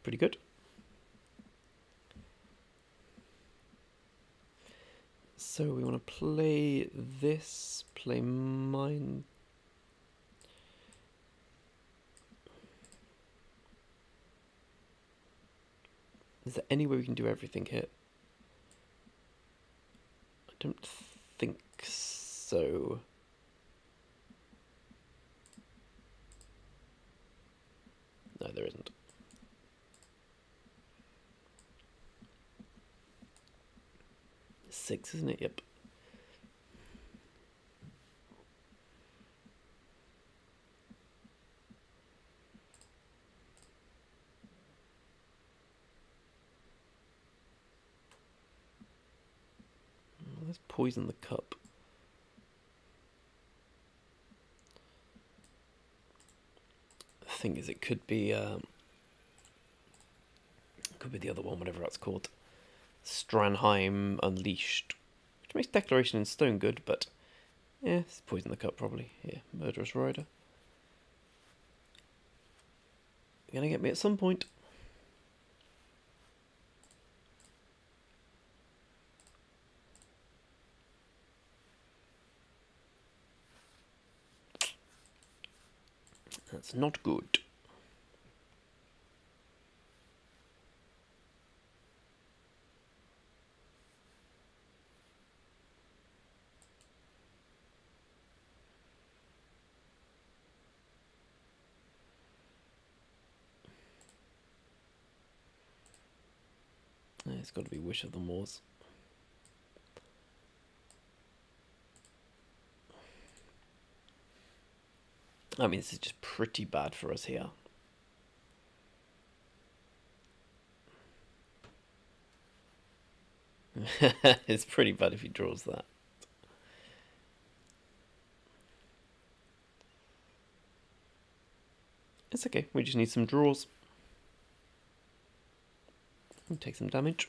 Pretty good. So we want to play this, play mine. Is there any way we can do everything here? I don't think so. No, there isn't. Six, isn't it? Yep. Let's poison the cup. The thing is, it could be Could be the other one, whatever that's called. Stranheim Unleashed. Which makes Declaration in Stone good, but... yeah, it's Poison the Cup, probably. Yeah, Murderous Rider. You're gonna get me at some point. That's not good. It's got to be Wish of the Moors. I mean, this is just pretty bad for us here. It's pretty bad if he draws that. It's okay, we just need some draws. And take some damage.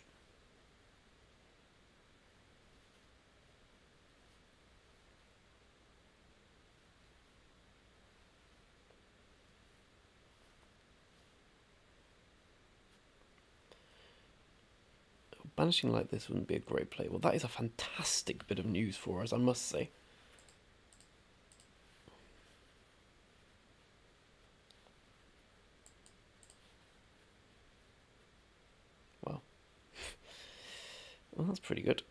Banishing like this wouldn't be a great play. Well, that is a fantastic bit of news for us, I must say. Wow. Well, that's pretty good.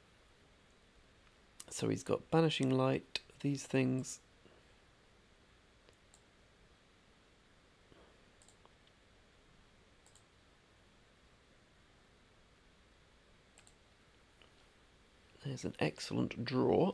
So he's got Banishing Light, these things. There's an excellent draw.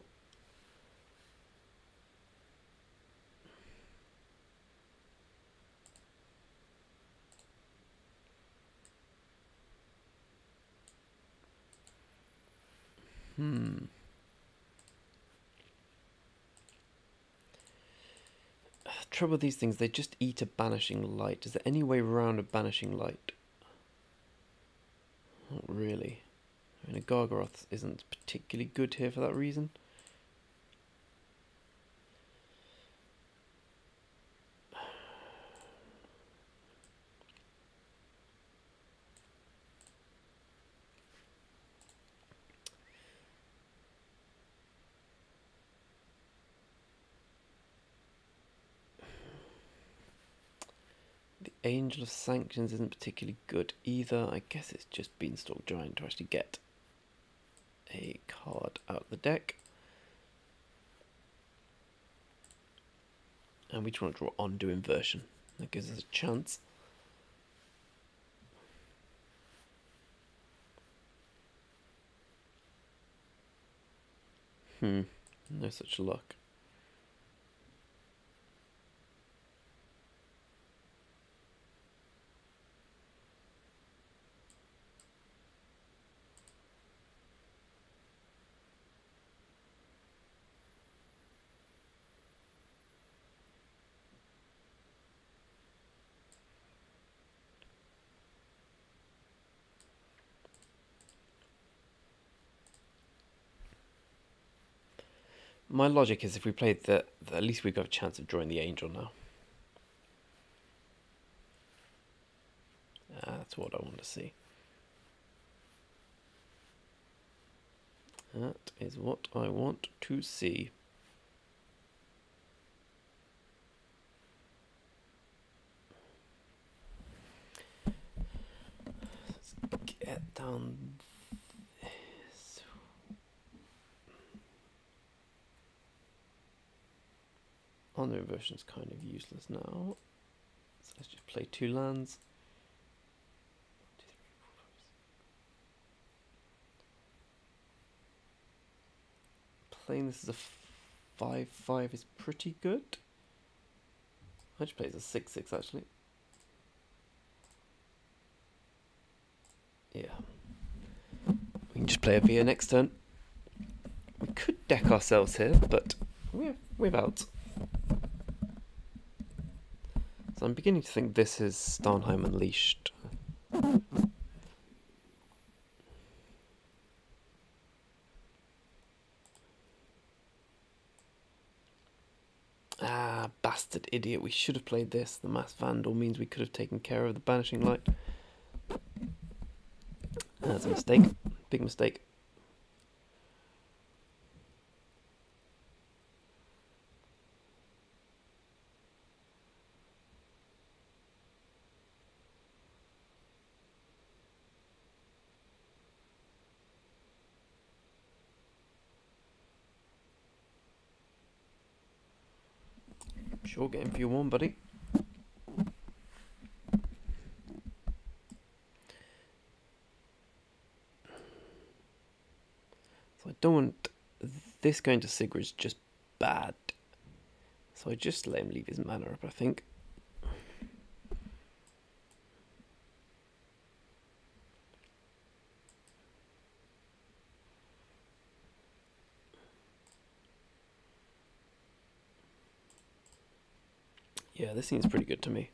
Trouble with these things, they just eat a Banishing Light. Is there any way around a Banishing Light? Not really. I mean, a Gargaroth isn't particularly good here for that reason. Angel of Sanctions isn't particularly good either. I guess it's just Beanstalk Giant to actually get a card out of the deck. And we just want to draw Undo Inversion. That gives us a chance. No such luck. My logic is if we played that, at least we've got a chance of drawing the Angel now. That's what I want to see. That is what I want to see. Let's get down this. Undo Inversion is kind of useless now. So let's just play 2 lands. Playing this as a 5/5 is pretty good. I just play as a 6/6 actually. Yeah. We can just play a Via next turn. We could deck ourselves here, but we're out. So I'm beginning to think this is Starnheim Unleashed. Ah, bastard idiot. We should have played this. The Mass Vandal means we could have taken care of the Banishing Light. That's a mistake. Big mistake. Sure, game for you one, buddy. So I don't want this going to Sigurd's just bad. So I just let him leave his mana up, I think. Yeah, this seems pretty good to me.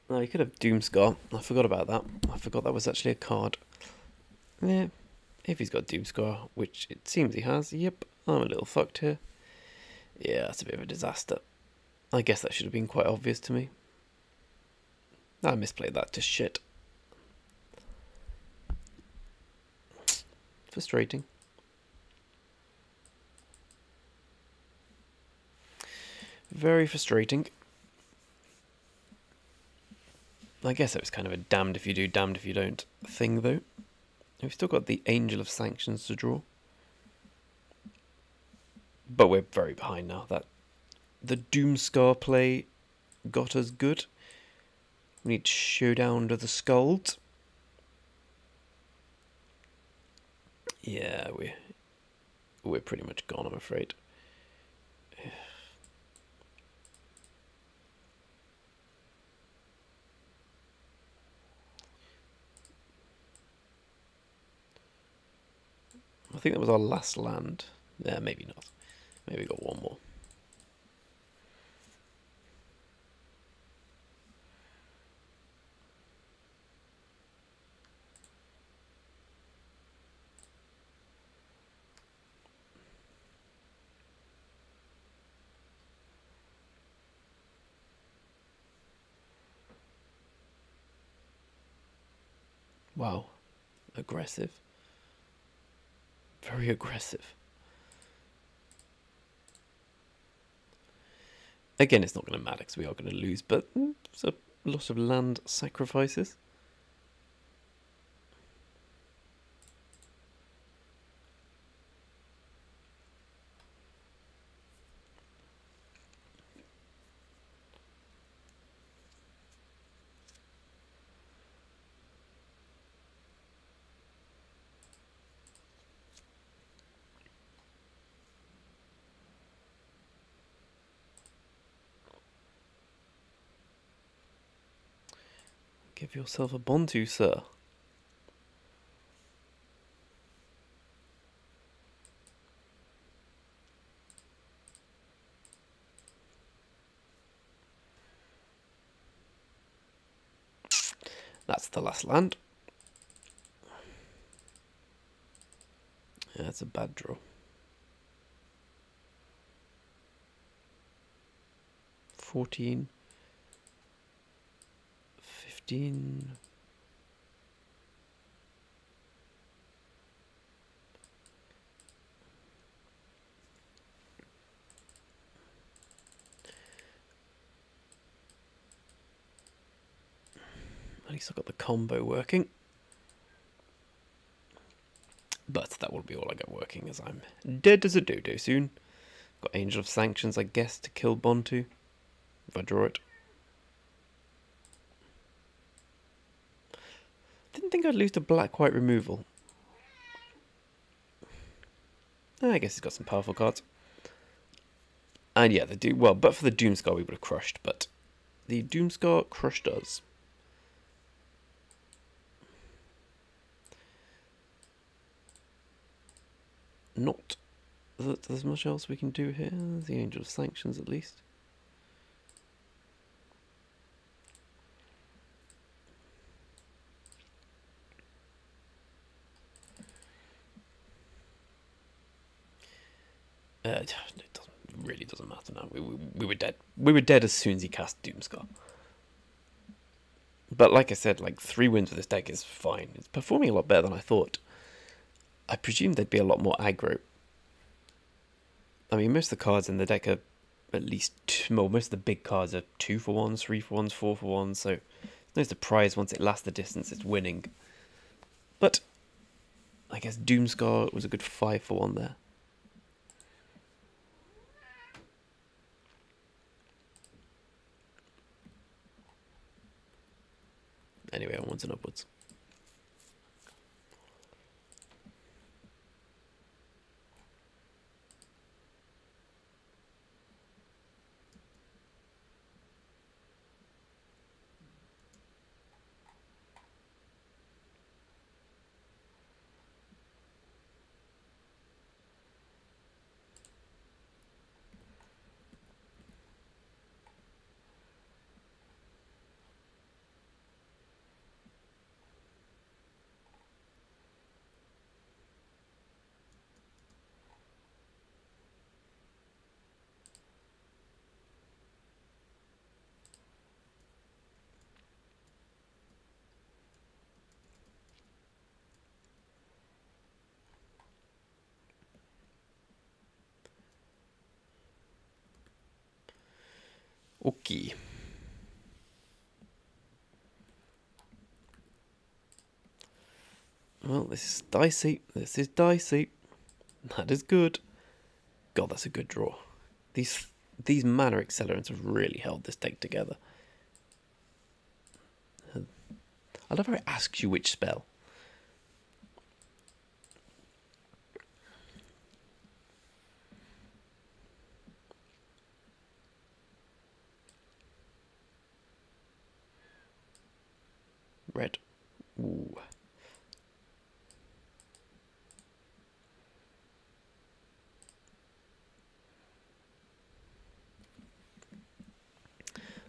No, he could have Doomscar. I forgot about that. I forgot that was actually a card. Yeah, if he's got Doomscar, which it seems he has, yep, I'm a little fucked here. Yeah, that's a bit of a disaster. I guess that should have been quite obvious to me. I misplayed that to shit. Frustrating. Very frustrating. I guess it was kind of a damned if you do, damned if you don't thing, though. We've still got the Angel of Sanctions to draw. But we're very behind now. That the Doomscar play got us good. We need Showdown to the Scald. Yeah, we're pretty much gone, I'm afraid. I think that was our last land. Yeah, maybe not. Maybe we got one more. Wow. Aggressive. Very aggressive. Again, it's not going to matter because we are going to lose, but it's a lot of land sacrifices. Give yourself a Bontu, sir. That's the last land. Yeah, that's a bad draw. 14. 15. At least I've got the combo working. But that will be all I get working, as I'm dead as a dodo soon. Got Angel of Sanctions, I guess, to kill Bontu, if I draw it. Didn't think I'd lose to black-white removal. I guess he's got some powerful cards. And yeah, well, but for the Doomscar we would have crushed, but the Doomscar crushed us. Not that there's much else we can do here. The Angel of Sanctions, at least. It doesn't really doesn't matter now. We were dead. We were dead as soon as he cast Doomscar. But like I said, like 3 wins with this deck is fine. It's performing a lot better than I thought. I presume there'd be a lot more aggro. I mean, most of the cards in the deck are at least well, most of the big cards are 2 for 1s, 3 for 1s, 4 for 1s, so it's no surprise once it lasts the distance it's winning. But I guess Doomscar was a good 5 for 1 there. Anyway, onwards and upwards. Okay. Well, this is dicey. This is dicey. That is good. God, that's a good draw. These mana accelerants have really held this deck together. I love how it asks you which spell. Red. Ooh.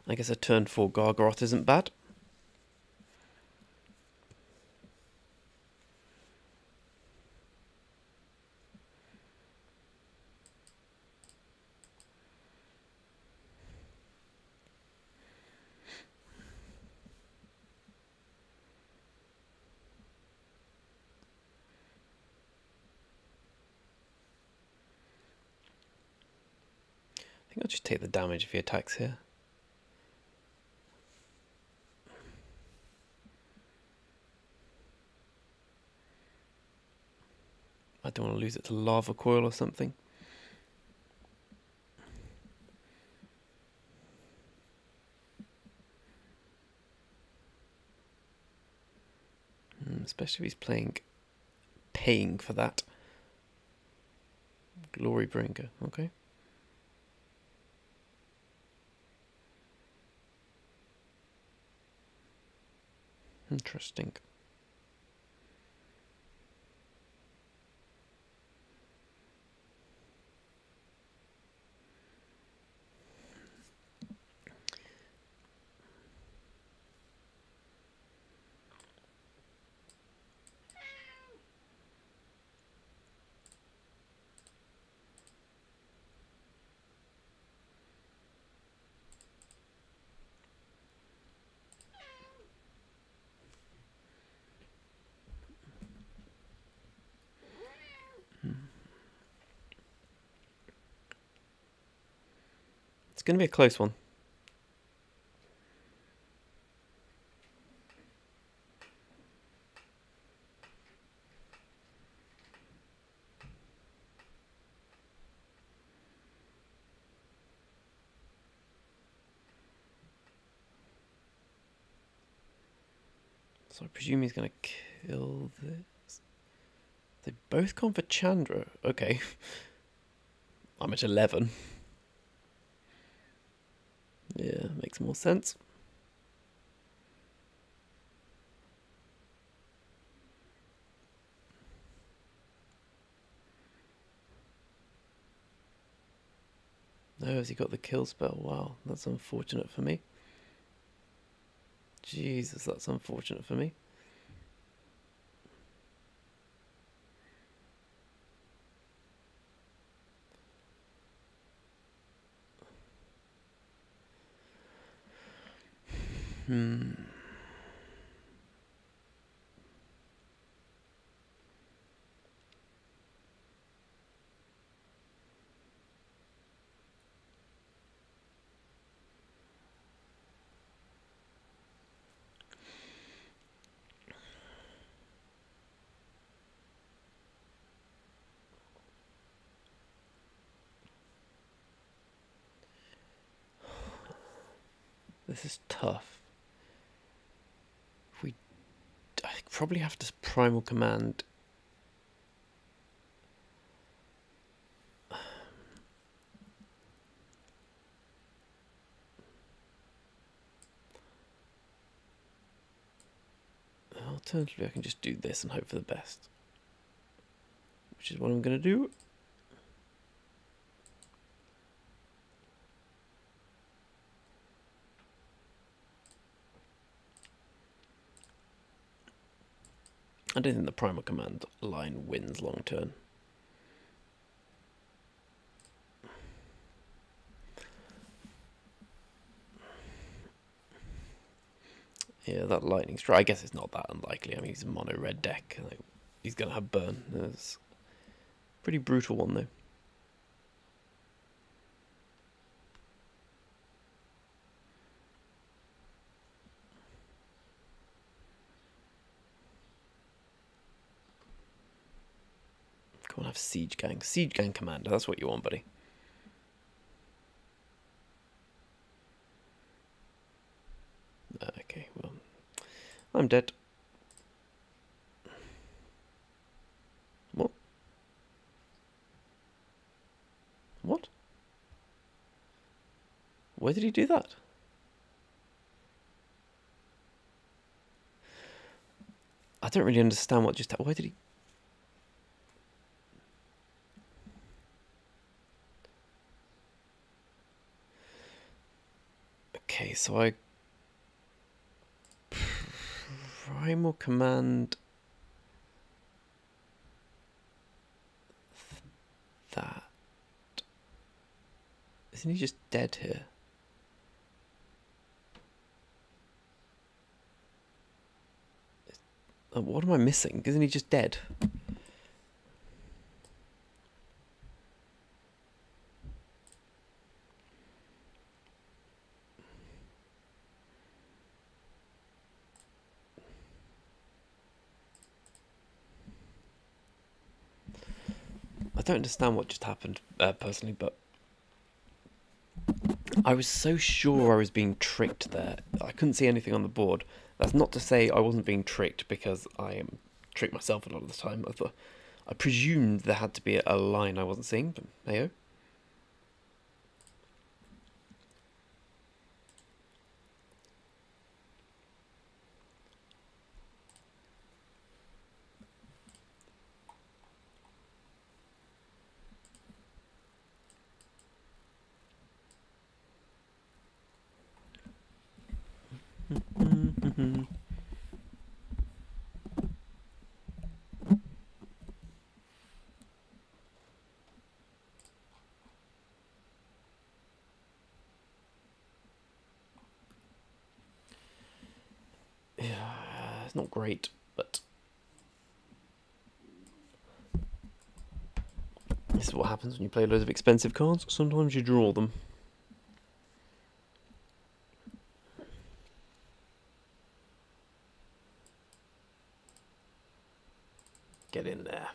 I guess a turn 4 Gargaroth isn't bad. I think I'll just take the damage if he attacks here. I don't want to lose it to Lava Coil or something. Especially if he's paying for that. Glorybringer, okay. Interesting. It's going to be a close one. So I presume he's going to kill this. They both gone for Chandra. Okay. I'm at 11. Yeah, makes more sense. Oh, has he got the kill spell? Wow, that's unfortunate for me. Jesus, that's unfortunate for me. This is tough. I probably have to primal command. Alternatively, I can just do this and hope for the best, which is what I'm going to do. I don't think the primal command line wins long term. Yeah, that lightning strike. I guess it's not that unlikely. I mean, he's a mono red deck. Like, he's gonna have burn. It's a pretty brutal one though. Come on, have siege gang. Siege gang commander. That's what you want, buddy. Okay, well, I'm dead. What? What? Why did he do that? I don't really understand what just happened. Why did he... Okay, so I... Primal command... That... Isn't he just dead here? What am I missing? Isn't he just dead? I don't understand what just happened, personally, but I was so sure I was being tricked there. I couldn't see anything on the board. That's not to say I wasn't being tricked, because I trick myself a lot of the time. I presumed there had to be a line I wasn't seeing, but hey-oh. Yeah, it's not great, but this is what happens when you play loads of expensive cards. Sometimes you draw them. Get in there.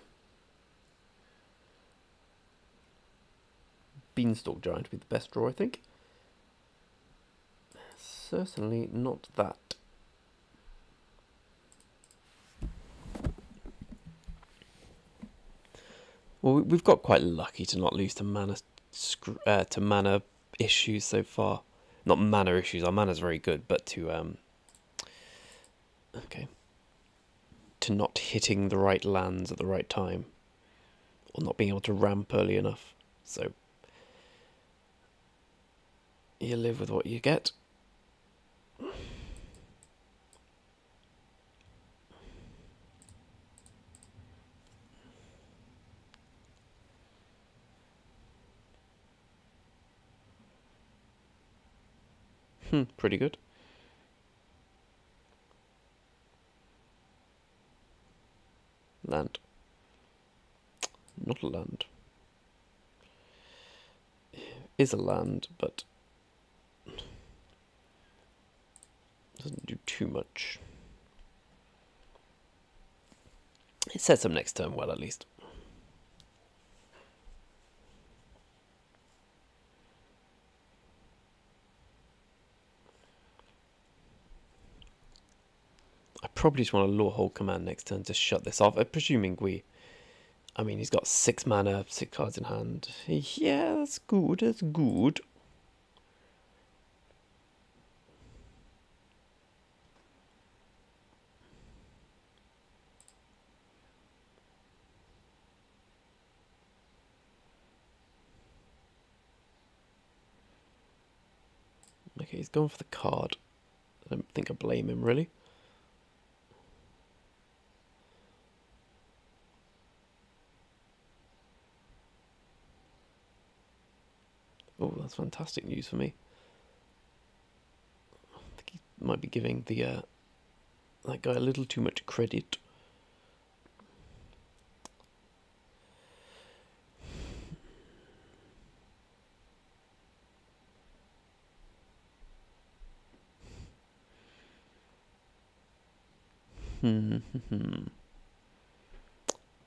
Beanstalk Giant would be the best draw, I think. Certainly not that. Well, we've got quite lucky to not lose to mana issues so far. Not mana issues. Our mana's very good, but to okay, to not hitting the right lands at the right time, or not being able to ramp early enough. So you live with what you get. Pretty good. not a land. Is a land, but doesn't do too much. It sets up next turn well, at least. I probably just want to lure hold command next turn to shut this off, presuming we... I mean, he's got 6 mana, 6 cards in hand. Yeah, that's good, that's good. Okay, he's going for the card. I don't think I blame him, really. Oh, that's fantastic news for me. I think he might be giving the that guy a little too much credit.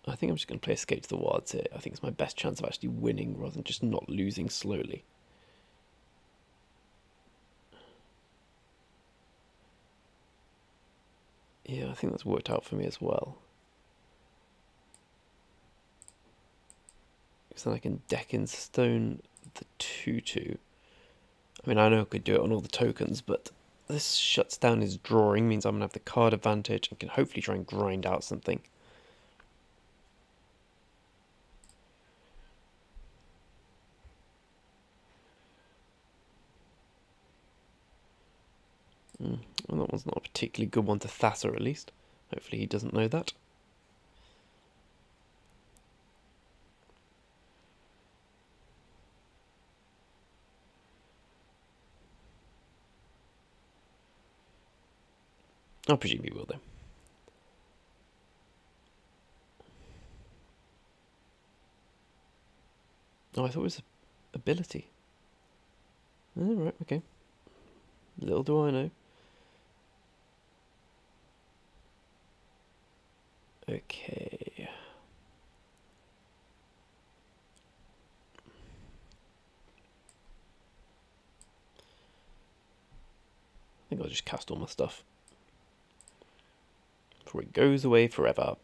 I think I'm just going to play Escape to the Wilds here. I think it's my best chance of actually winning rather than just not losing slowly. Yeah, I think that's worked out for me as well. Because then I can deck in stone the 2/2. I mean, I know I could do it on all the tokens, but this shuts down his drawing, means I'm going to have the card advantage and can hopefully try and grind out something. Well, that one's not a particularly good one to Thasser, at least. Hopefully he doesn't know that. I presume he will, though. Oh, I thought it was ability. Oh, right, okay. Little do I know. Okay. I think I'll just cast all my stuff before it goes away forever.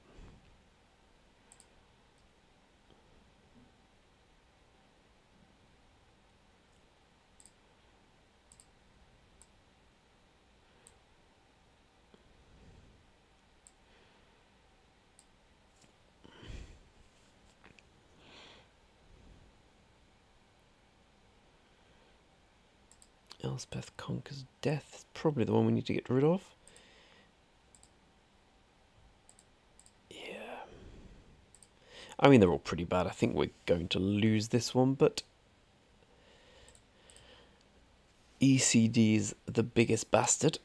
Elspeth Conquers Death is probably the one we need to get rid of. Yeah. I mean, they're all pretty bad. I think we're going to lose this one, but ECD's the biggest bastard.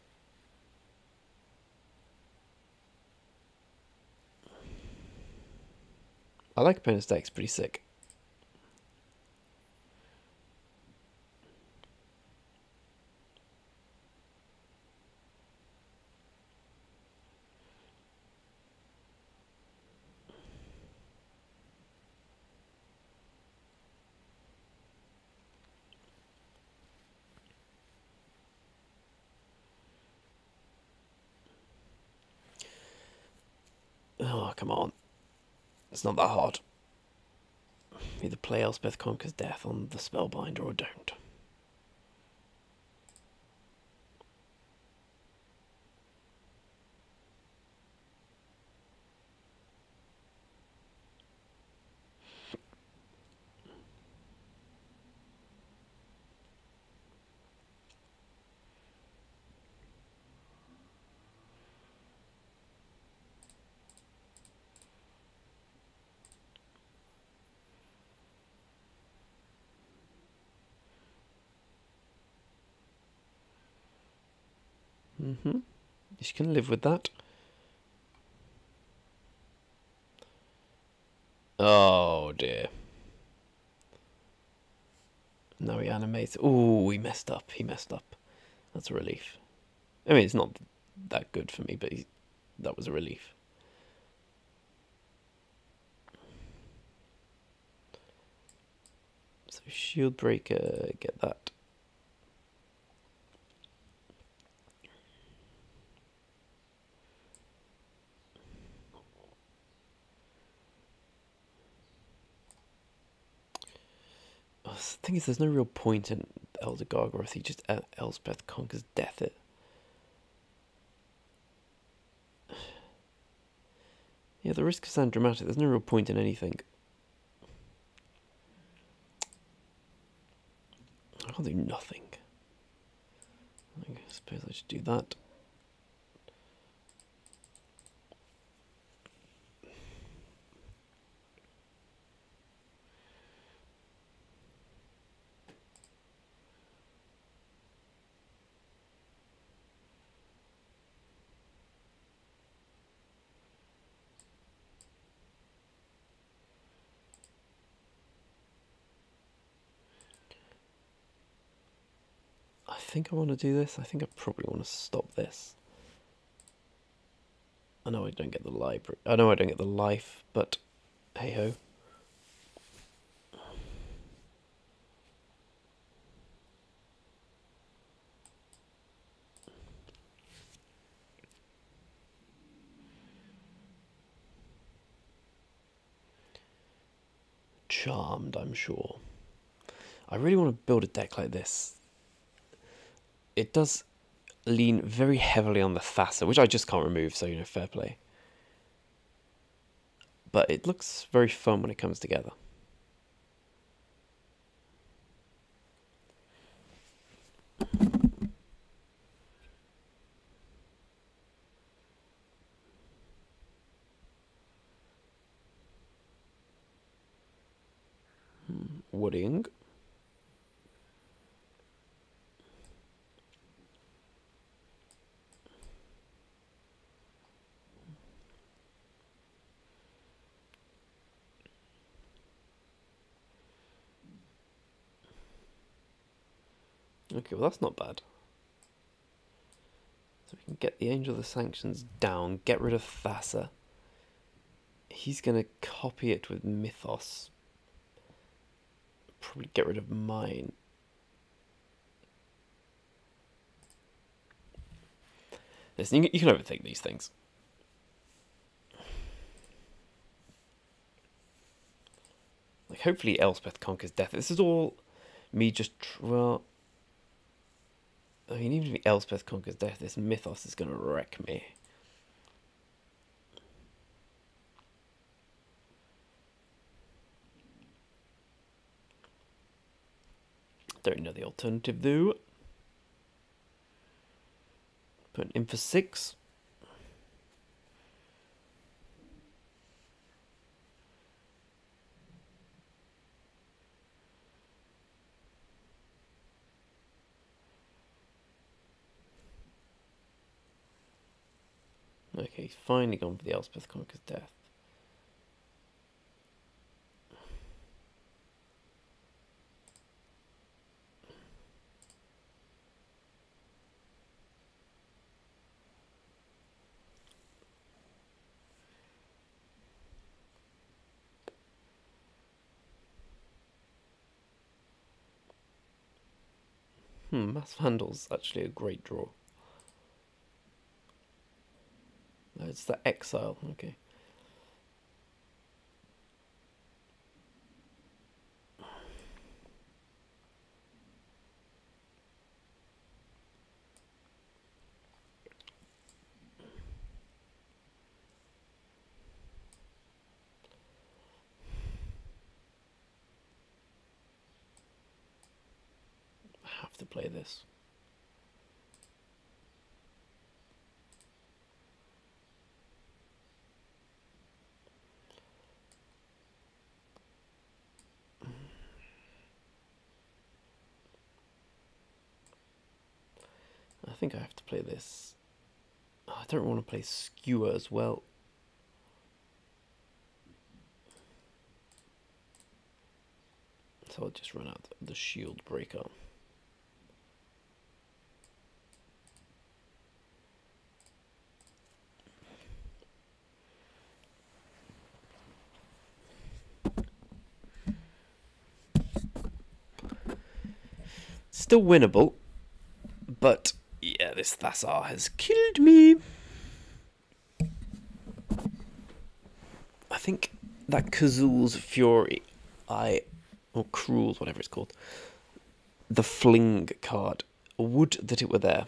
I like opponent's deck, it's pretty sick. Oh, come on. It's not that hard. Either play Elspeth Conquers Death on the Spellbinder or don't. You can live with that. Oh dear. Now he animates. Ooh, he messed up. He messed up. That's a relief. I mean, it's not that good for me, but that was a relief. So shield breaker, get that. Oh, the thing is, there's no real point in Elder Gargoth. He just Elspeth conquers death. It. Yeah, the risks sound dramatic. There's no real point in anything. I can't do nothing. I suppose I should do that. I think I want to do this. I think I probably want to stop this. I know I don't get the library. I know I don't get the life, but hey ho. Charmed, I'm sure. I really want to build a deck like this. It does lean very heavily on the Thassa, which I just can't remove, so, you know, fair play. But it looks very fun when it comes together. Wooding. Okay, well that's not bad. So we can get the Angel of the Sanctions down, get rid of Thassa. He's going to copy it with Mythos. Probably get rid of mine. Listen, you can overthink these things. Like, hopefully Elspeth conquers death. This is all me just... Well... I mean, even if Elspeth conquers death, this Mythos is going to wreck me. Don't know the alternative, though. Put in for 6. Okay, he's finally gone for the Elspeth conquers death. Mass Vandal's actually a great draw. No, it's the Exile, okay. I have to play this. I think I have to play this. Oh, I don't want to play Skewer as well. So I'll just run out the shield breaker. Still winnable, but yeah, this Thassar has killed me. I think that Kazul's Fury, or Cruel's, whatever it's called, the Fling card, would that it were there.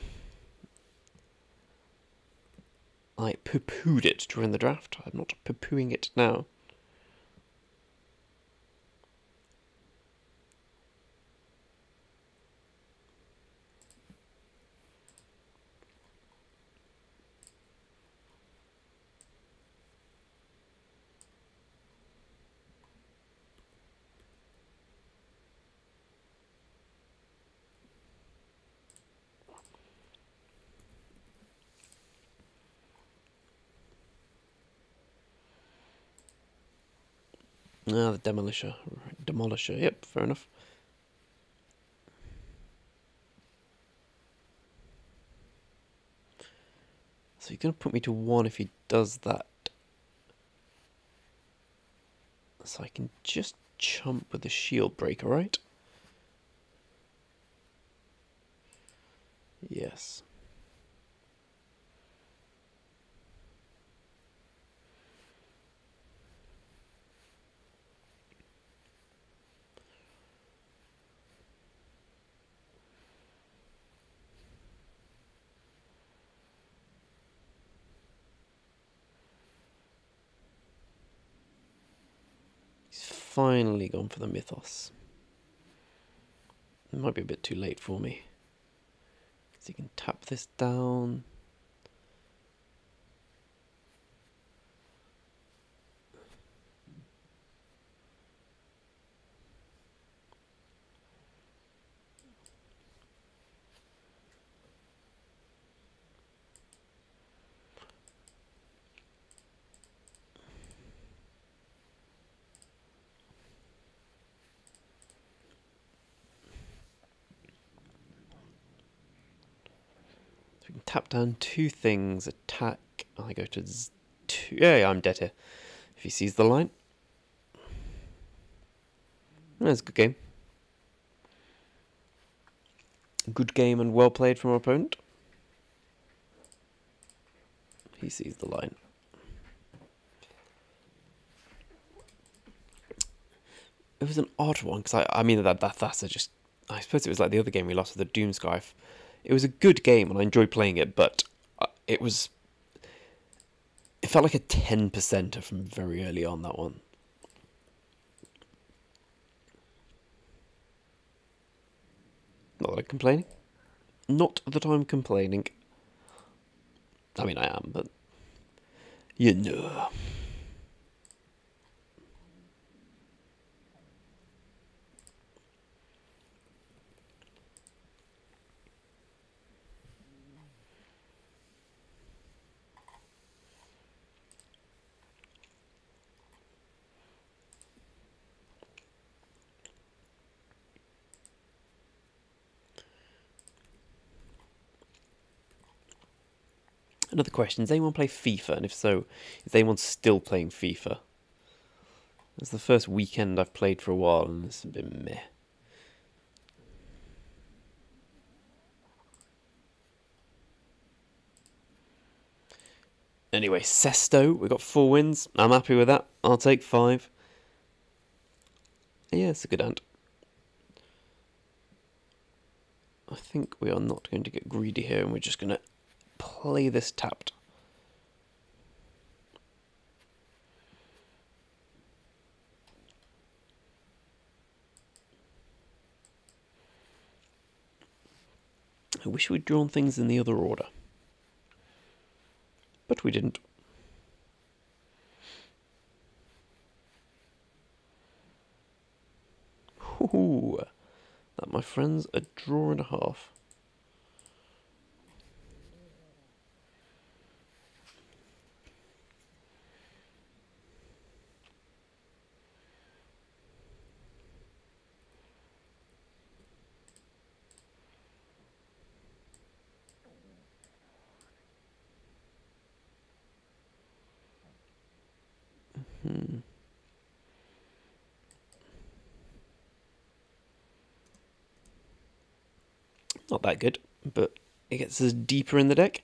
I poo-pooed it during the draft. I'm not poo-pooing it now. Ah, the Demolisher. Demolisher, yep, fair enough. So he's going to put me to 1 if he does that. So I can just chump with the shield breaker, right? Yes. He's finally gone for the Mythos. It might be a bit too late for me. So you can tap this down. So we can tap down 2 things, attack. I go to 2. Yeah, I'm dead here. If he sees the line. That's a good game. Good game and well played from our opponent. He sees the line. It was an odd one, because I mean, that's just... I suppose it was like the other game we lost with the Doomsky. It was a good game, and I enjoyed playing it, but it was... It felt like a 10%er from very early on, that one. Not that I'm complaining. Not that I'm complaining. I mean, I am, but... You know... Another question, does anyone play FIFA? And if so, is anyone still playing FIFA? It's the first weekend I've played for a while, and it's been meh. Anyway, Sesto, we got 4 wins. I'm happy with that. I'll take 5. Yeah, it's a good ant. I think we are not going to get greedy here, and we're just going to play this tapped. I wish we'd drawn things in the other order. But we didn't. Ooh, that, my friends, a draw and a half. Not that good, but it gets us deeper in the deck.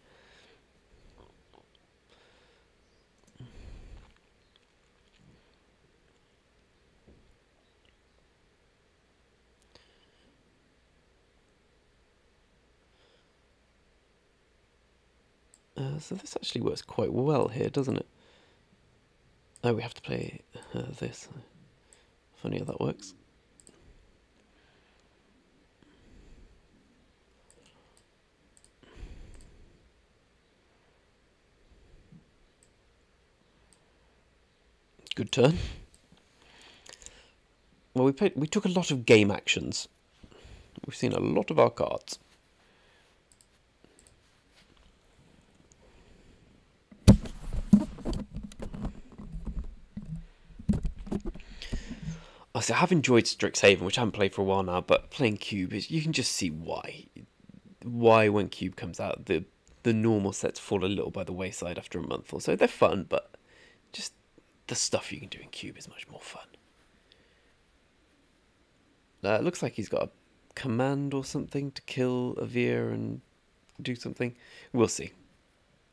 So this actually works quite well here, doesn't it? Oh, we have to play this. Funny how that works. Good turn. Well, we took a lot of game actions. We've seen a lot of our cards. I have enjoyed Strixhaven, which I haven't played for a while now, but playing Cube is, you can just see why. Why when Cube comes out, the normal sets fall a little by the wayside after a month or so. They're fun, but just the stuff you can do in Cube is much more fun. It looks like he's got a command or something to kill Avir and do something. We'll see.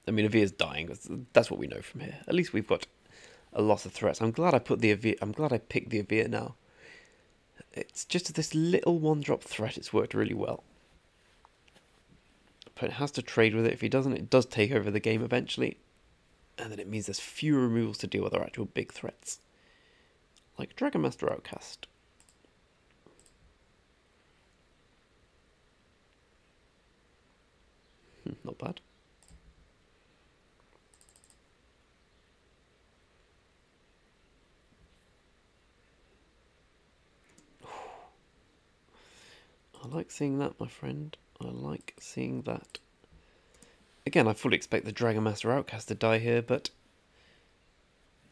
I mean, Avir's dying. That's what we know from here. At least we've got a lot of threats. I'm glad I put the Avir. I'm glad I picked the Avir now. It's just this little one-drop threat. It's worked really well. Opponent has to trade with it. If he doesn't, it does take over the game eventually. And then it means there's fewer removals to deal with our actual big threats. Like Dragon Master Outcast. Not bad. I like seeing that, my friend. I like seeing that. Again, I fully expect the Dragon Master Outcast to die here, but...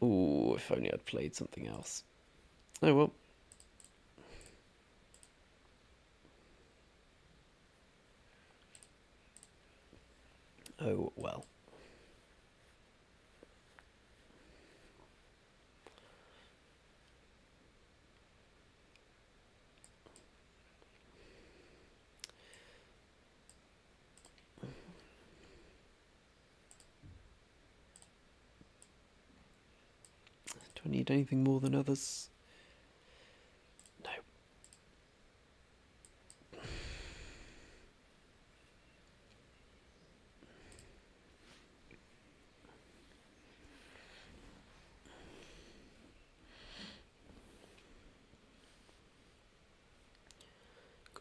Ooh, if only I'd played something else. Oh well. Oh well. Do I need anything more than others? No.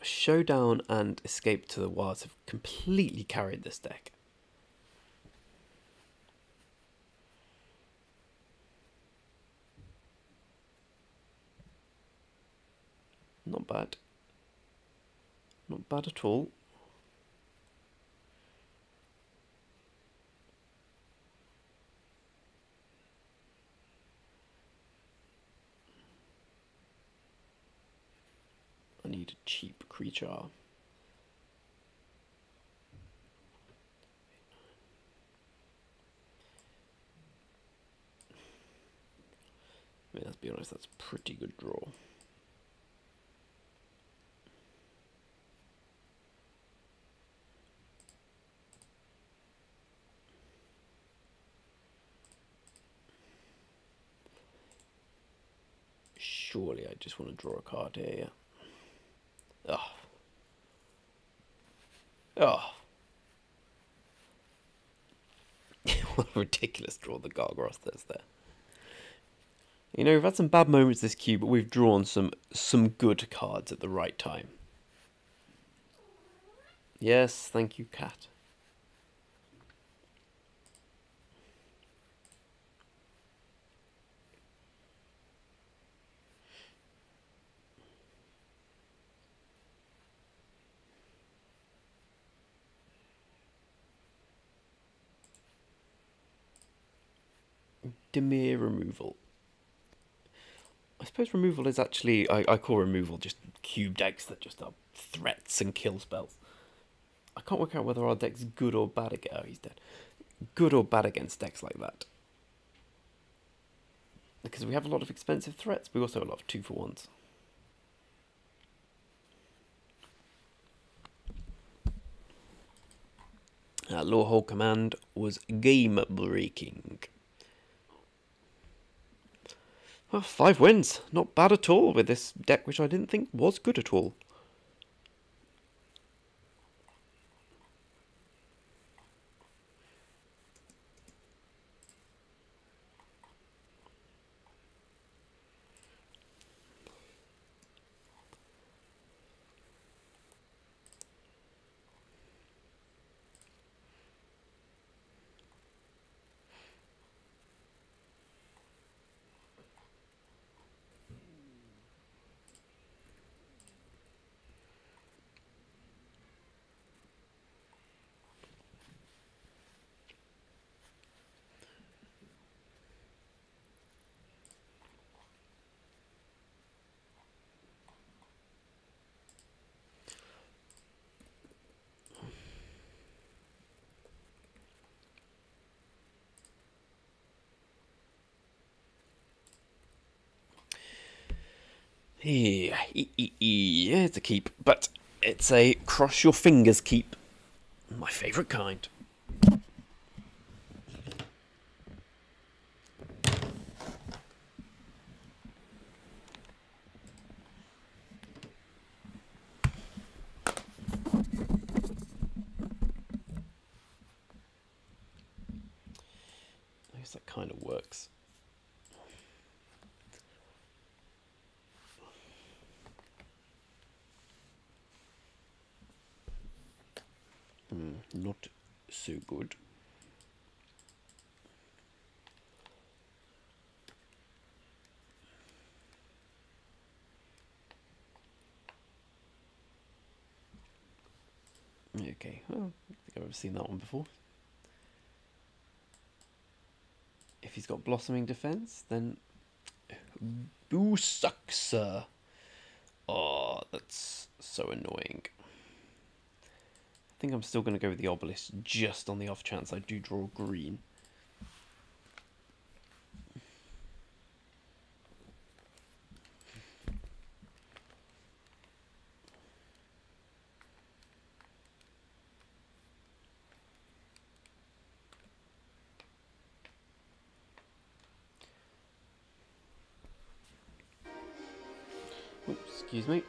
Showdown and Escape to the Wilds have completely carried this deck. Not bad. Not bad at all. I need a cheap creature. I mean, let's be honest, that's a pretty good draw. Surely I just want to draw a card here, yeah. Oh. Oh. What a ridiculous draw the Gargoros does there. You know, we've had some bad moments this cube, but we've drawn some good cards at the right time. Yes, thank you, cat. Dimir removal. I suppose removal is actually... I call removal just cube decks that just are threats and kill spells. I can't work out whether our deck's good or bad against... Oh, he's dead. Good or bad against decks like that. because we have a lot of expensive threats. We also have a lot of 2-for-1s. Lawhole Command was game breaking. Well, 5 wins, not bad at all with this deck, which I didn't think was good at all. Yeah, it's a keep, but it's a cross your fingers keep. My favourite kind. I guess that kind of works. Not so good. Okay, well, I think I've ever seen that one before. If he's got Blossoming Defense, then Boo sucks. Oh, that's so annoying. I think I'm still going to go with the Obelisk just on the off chance I do draw green. Oops, excuse me.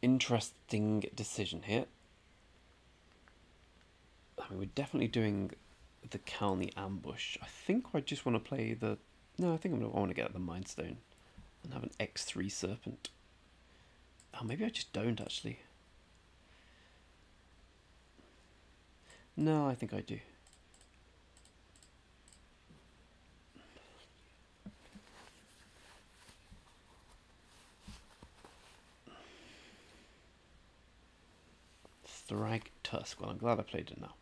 Interesting decision here. I mean, we're definitely doing the Calney Ambush. I think I just want to play the... No, I think I want to get the Mind Stone and have an X3 Serpent. Oh, maybe I just don't, actually. No, I think I do. Thrag Tusk. Well, I'm glad I played it now.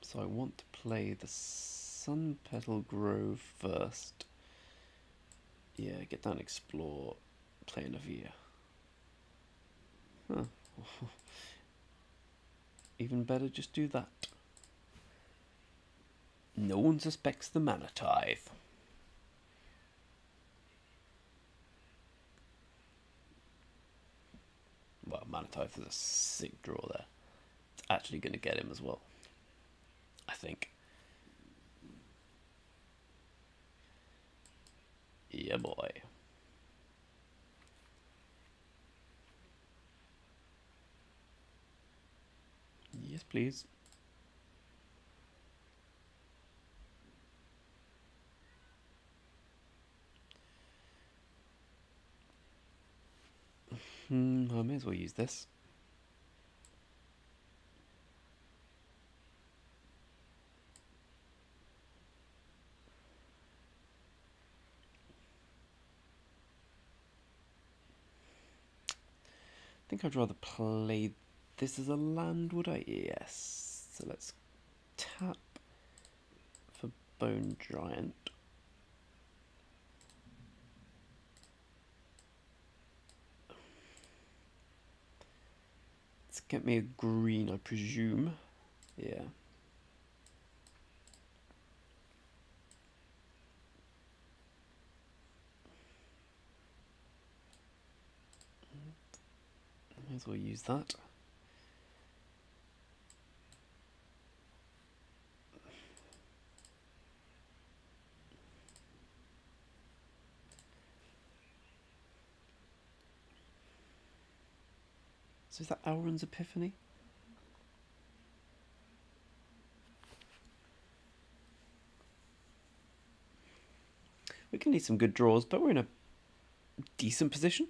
So I want to play the Sun Petal Grove first. Yeah, get down, explore, play an Avia. Huh. Even better, just do that. No one suspects the Mana Tithe. Well, Mana Tithe is a sick draw there. It's actually going to get him as well, I think. Yeah, boy. Yes, please. I may as well use this. I think I'd rather play this as a land, would I? Yes. So let's tap for Bone Giant. Let's get me a green, I presume. Yeah. May as well use that. So is that Elrond's Epiphany? We can need some good draws, but we're in a decent position.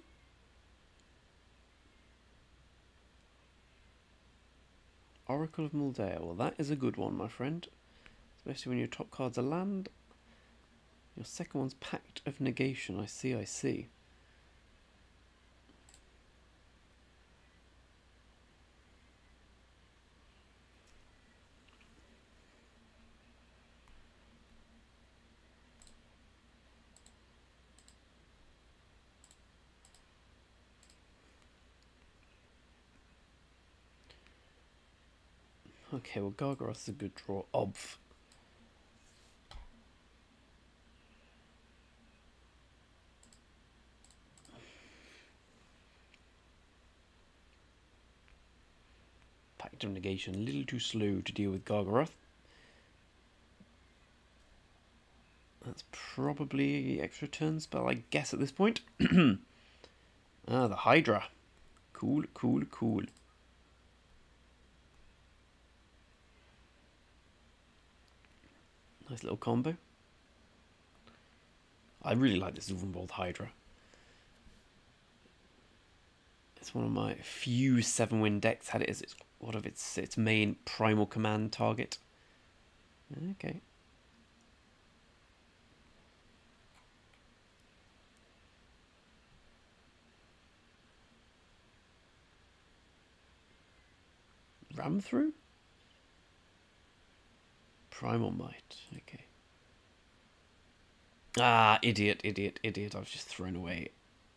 Oracle of Muldea. Well, that is a good one, my friend. Especially when your top card's a land. Your second one's Pact of Negation. I see, I see. Okay, well, Gargaroth is a good draw. Obv. Pact of Negation, a little too slow to deal with Gargaroth. That's probably extra turn spell, I guess, at this point. Ah, the Hydra. Cool, cool, cool. Nice little combo. I really like this Ulvenwald Hydra. It's one of my few 7-win decks. Had it as one of its main primal command target. Okay. Ram through? Primal Might. Okay. Ah, idiot, idiot, idiot. I've just thrown away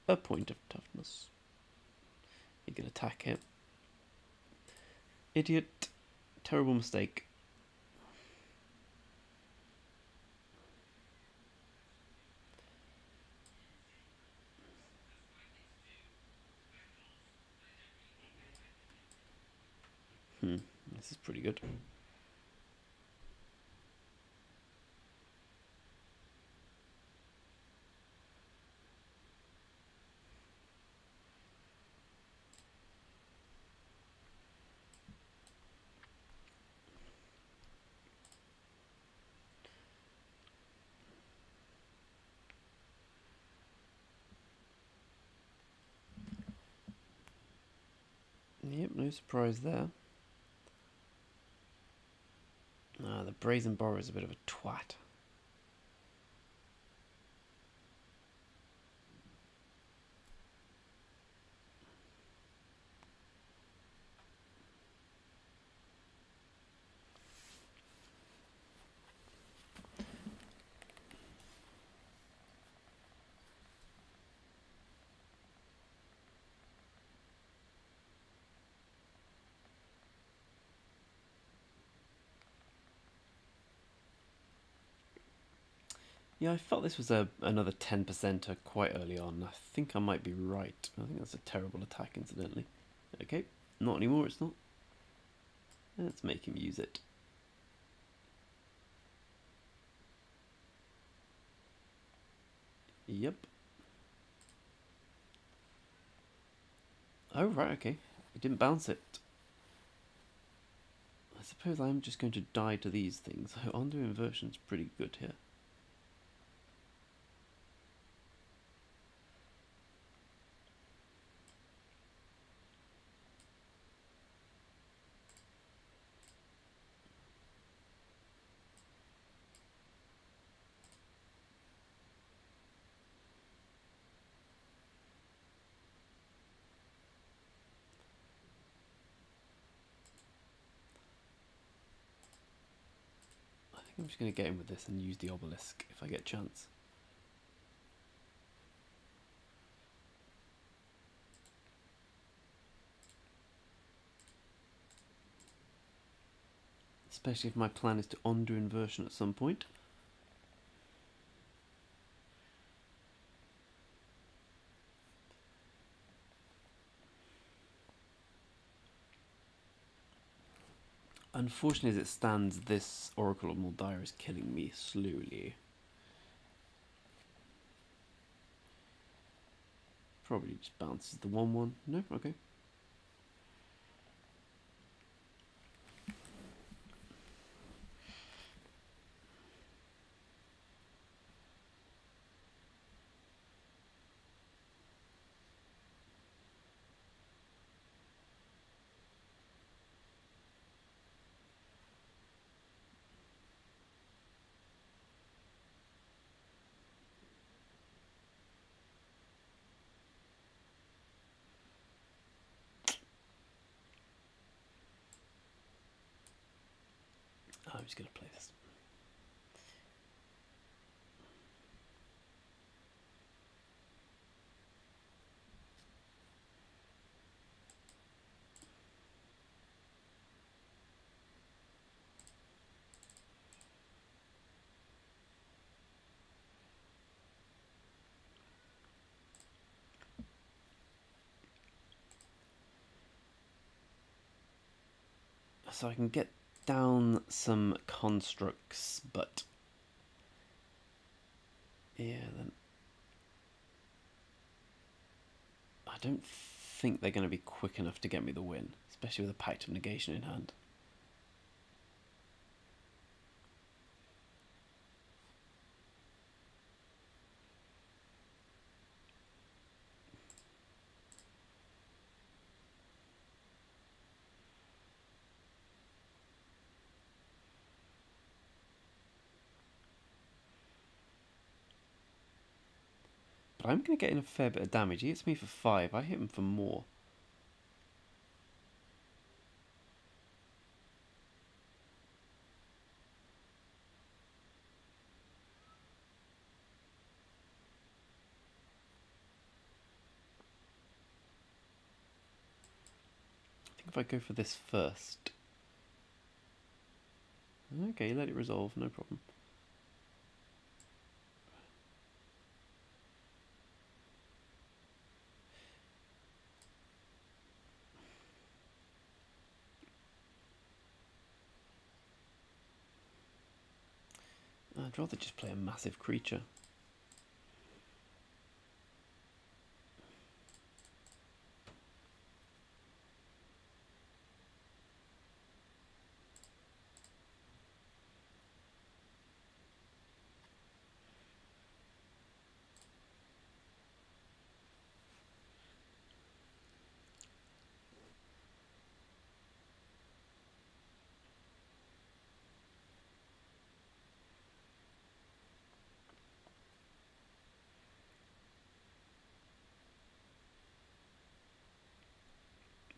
a point of toughness. You can attack him. Idiot. Terrible mistake. This is pretty good. Yep, no surprise there. Ah, the Brazen Borrower is a bit of a twat. Yeah, I felt this was another 10%er quite early on. I think I might be right. I think that's a terrible attack, incidentally. Okay, not anymore, it's not. Let's make him use it. Yep. Oh, right, okay. He didn't bounce it. I suppose I'm just going to die to these things. Undo Inversion's pretty good here. I'm just going to get in with this and use the obelisk if I get a chance. especially if my plan is to undo inversion at some point. Unfortunately, as it stands, this Oracle of Muldair is killing me slowly. Probably just bounces the 1-1. No? Okay. I'm just going to play this. So I can get down some constructs, but yeah, then I don't think they're going to be quick enough to get me the win, especially with a Pact of Negation in hand. But I'm going to get in a fair bit of damage. He hits me for 5, I hit him for more. I think if I go for this first... Okay, let it resolve, no problem. I'd rather just play a massive creature.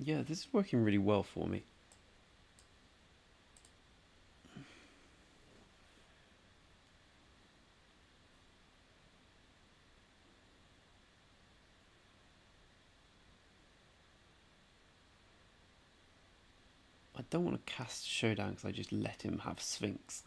Yeah, this is working really well for me. I don't want to cast Showdown because I just let him have Sphinx.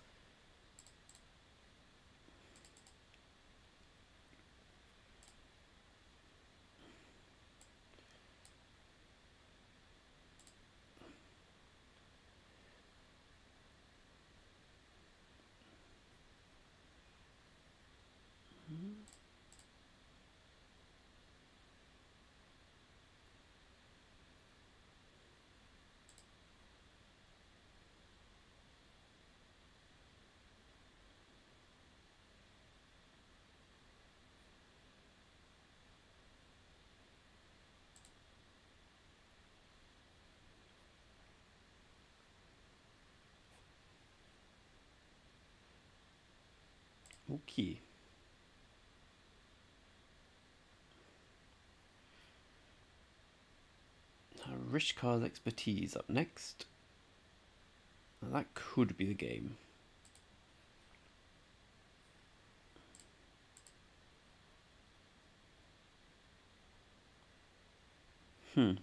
Okay. Rishkar's Expertise up next. Now that could be the game.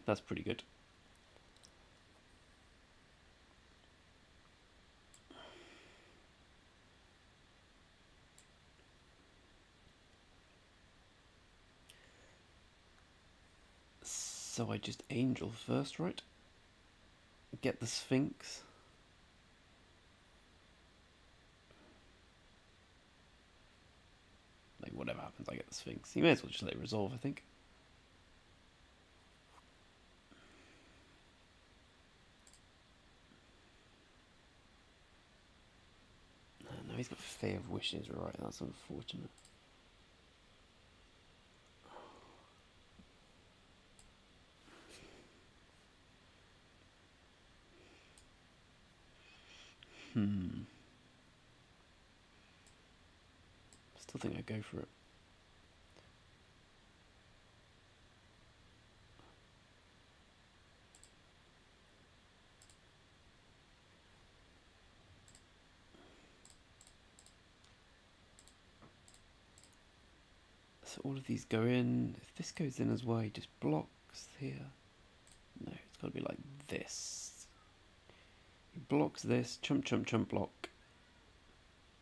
That's pretty good. So I just angel first, right? Get the Sphinx. Like, whatever happens, I get the Sphinx. You may as well just let it resolve, I think. No, he's got Fae of Wishes, right? That's unfortunate. Still think I'd go for it. So all of these go in. If this goes in as well, he just blocks here. No, it's got to be like this. He blocks this. Chump, chump, chump, block.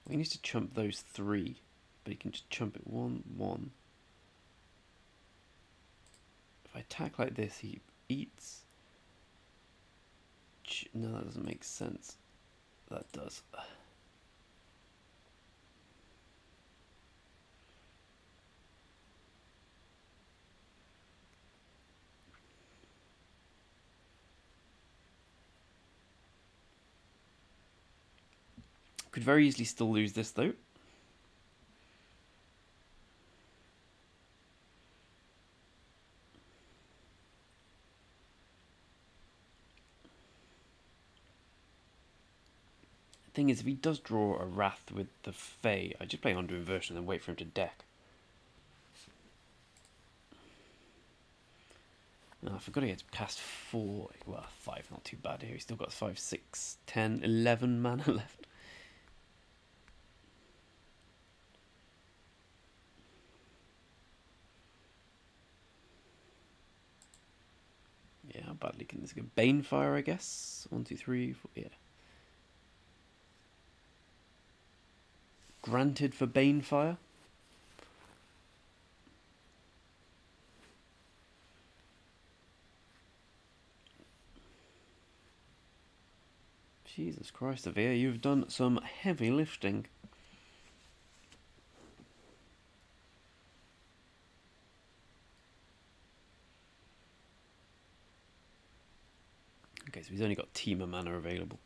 He needs to chump those three, but he can just chump it 1, 1. If I attack like this, he eats. No, that doesn't make sense. That does. Could very easily still lose this though. Thing is, if he does draw a Wrath with the Fae, I just play Undo Inversion and then wait for him to deck. No, I forgot he had to cast 4, well 5, not too bad here. He's still got 5, 6, 10, 11 mana left. Yeah, how badly can this go? Banefire, I guess. 1, 2, 3, 4, yeah. Granted for Banefire. Jesus Christ, Avia, you've done some heavy lifting. Okay, so he's only got Teamer mana available.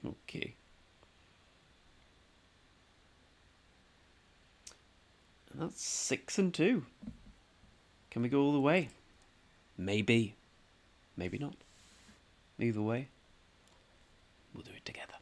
Okay. And that's 6 and 2. Can we go all the way? Maybe. Maybe not. Either way, we'll do it together.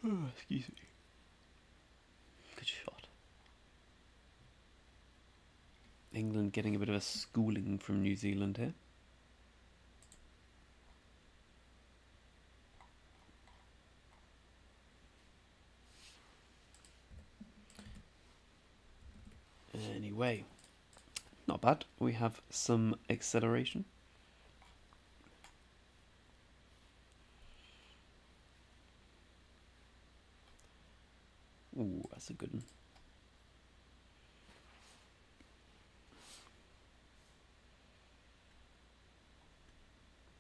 Oh, excuse me. Good shot. England getting a bit of a schooling from New Zealand here. Anyway, not bad. We have some acceleration. Ooh, that's a good one.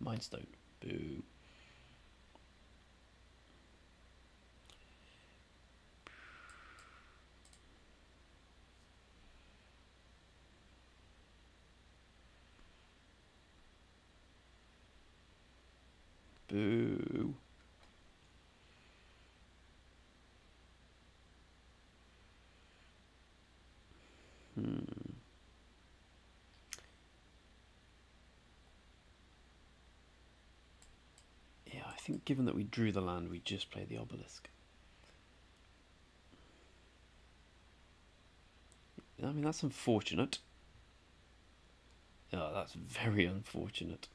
Mind Stone. Boo. Boo. Yeah, I think given that we drew the land, we just play the obelisk. I mean, that's unfortunate. Oh, that's very unfortunate.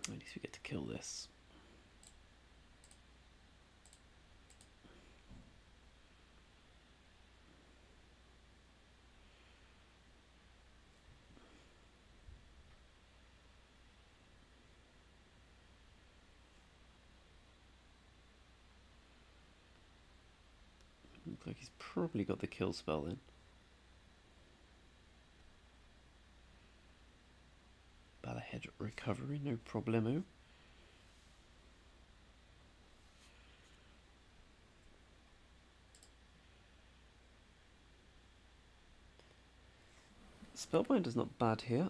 At least we get to kill this. Looks like he's probably got the kill spell in. Ballerhead recovery, no problemo. Spellbinder's not bad here.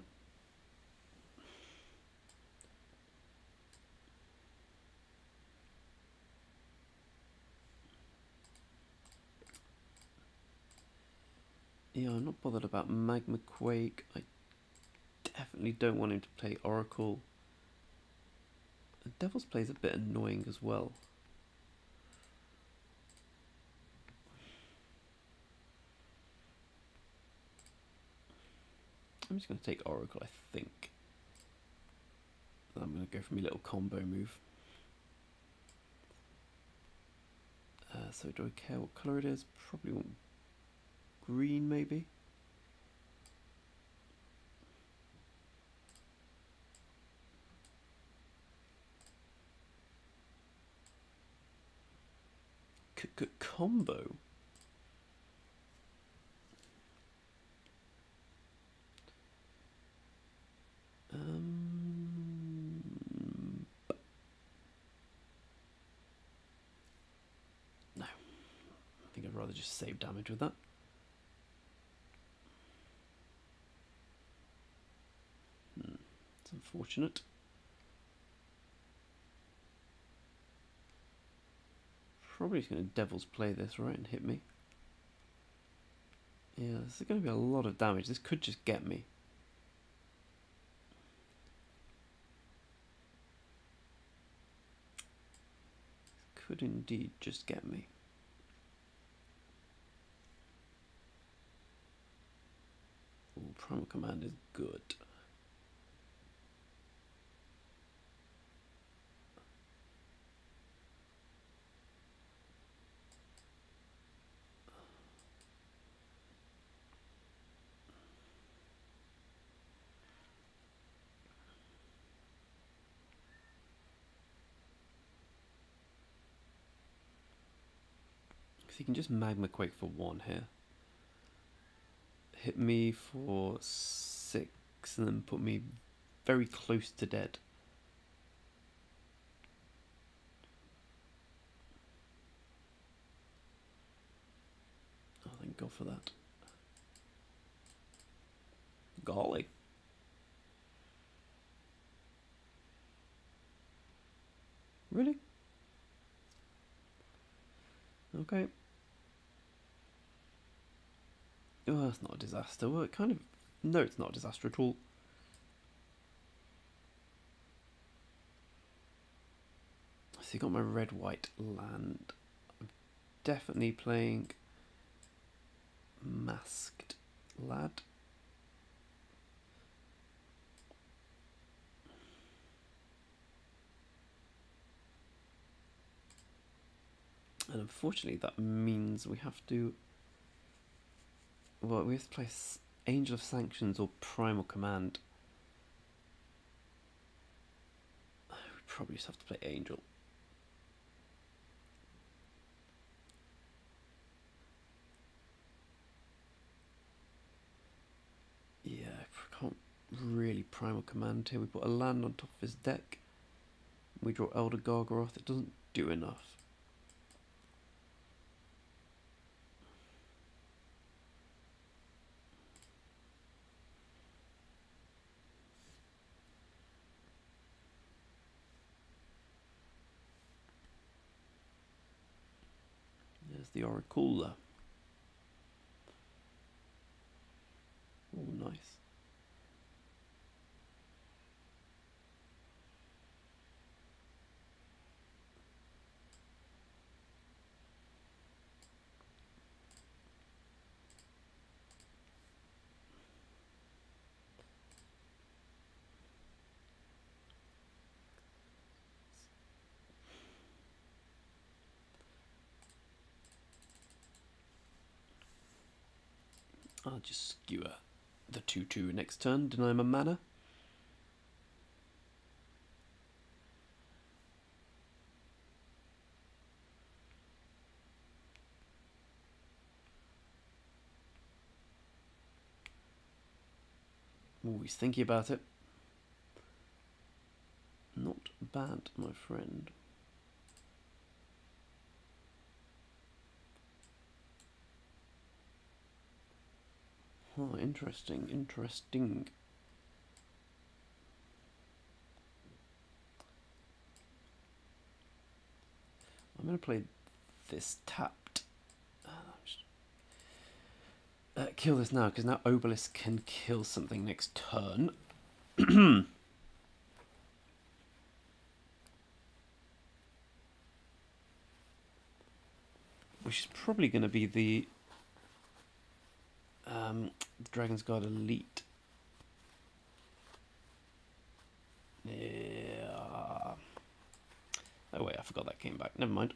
Yeah, I'm not bothered about Magma Quake. I definitely don't want him to play Oracle. The Devil's Play is a bit annoying as well. I'm just going to take Oracle, I think. I'm going to go for my little combo move. So do I care what colour it is? Probably want green, maybe. Combo? No. I think I'd rather just save damage with that. It's unfortunate. Probably just going to Devil's Play this, right, and hit me. Yeah, this is going to be a lot of damage. This could just get me. This could indeed just get me. Ooh, Primal Command is good. Because he can just Magma Quake for 1 here. Hit me for 6 and then put me very close to dead. Oh, thank God for that. Golly. Really? Okay. Oh, that's not a disaster. Well, it kind of... No, it's not a disaster at all. So you got my red-white land. I'm definitely playing Masked Lad. And unfortunately that means we have to... Well, we have to play Angel of Sanctions or Primal Command. We probably just have to play Angel. Yeah, I can't really Primal Command here. We put a land on top of his deck. We draw Elder Gargaroth. It doesn't do enough. There's the Oracle. Oh, nice. I'll just skewer the 2/2 next turn, deny him a mana. Oh, he's thinking about it. Not bad, my friend. Oh, interesting, interesting. I'm going to play this tapped. Kill this now, because now Obelisk can kill something next turn. Which is probably going to be the Dragon's Guard Elite. Yeah. Oh wait, I forgot that came back. Never mind.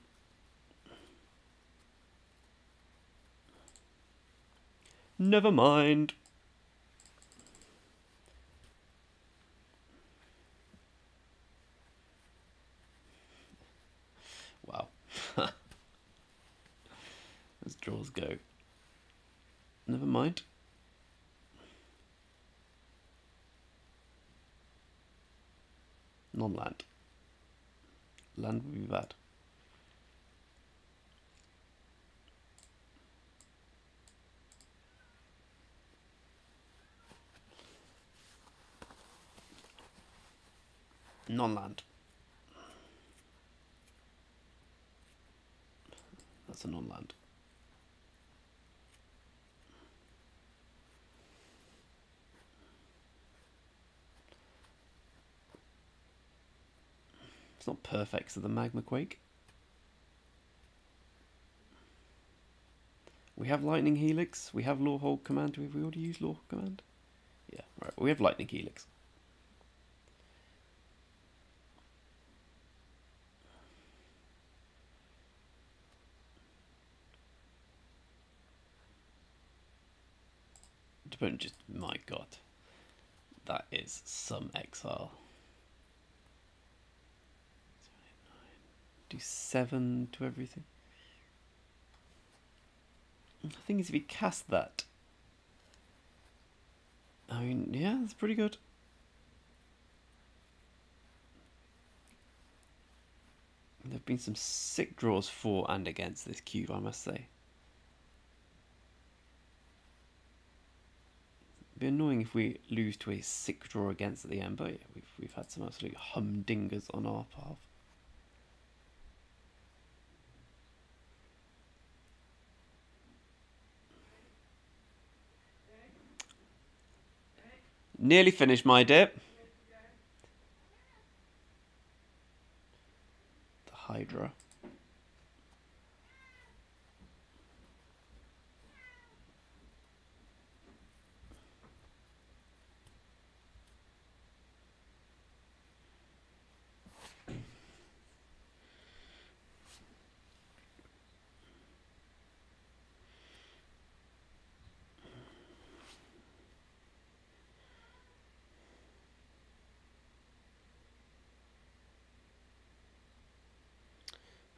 Never mind. Wow. As draws go. Never mind. Non-land. Land would be bad. Non-land. That's a non-land. It's not perfect, so the Magma Quake. We have Lightning Helix. We have Lawhold Command. Have we already used Lawhold Command? Yeah, right. We have Lightning Helix. But just, my god. That is some exile. Do 7 to everything. The thing is, if you cast that, I mean, yeah, that's pretty good. There have been some sick draws for and against this cube, I must say. It'd be annoying if we lose to a sick draw against at the end, but yeah, we've had some absolute humdingers on our path. Nearly finished, my dear. The Hydra.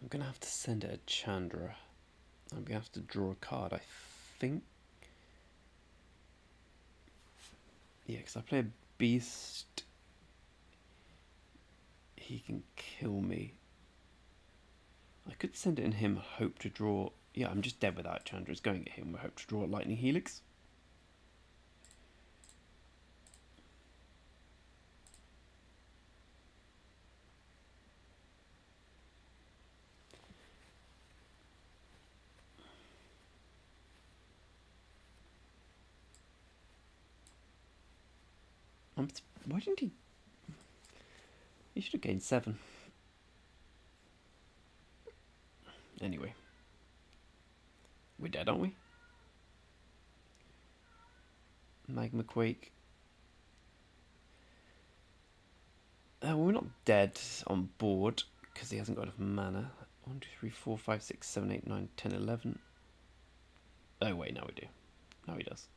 I'm going to have to send it a Chandra. I'm going to have to draw a card, I think. Yeah, because I play a beast. He can kill me. I could send it in him, hope to draw... Yeah, I'm just dead without Chandra. It's going at him, we hope to draw a Lightning Helix. Why didn't he... He should have gained 7. Anyway. We're dead, aren't we? Magma Quake. We're not dead on board, because he hasn't got enough mana. 1, 2, 3, 4, 5, 6, 7, 8, 9, 10, 11. Oh wait, now we do. Now he does.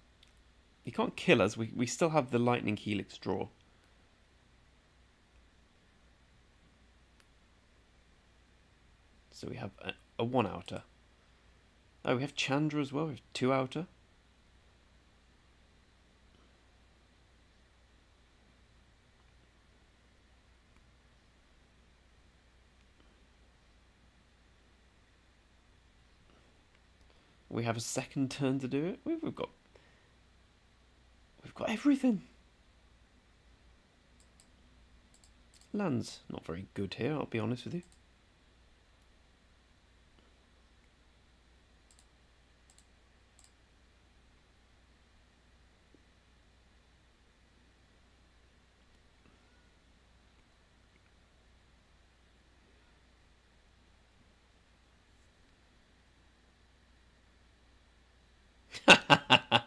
He can't kill us. We still have the lightning helix draw. So we have a 1-outer. Oh, we have Chandra as well. We have 2-outer. We have a second turn to do it. We've got everything. Land's not very good here, I'll be honest with you.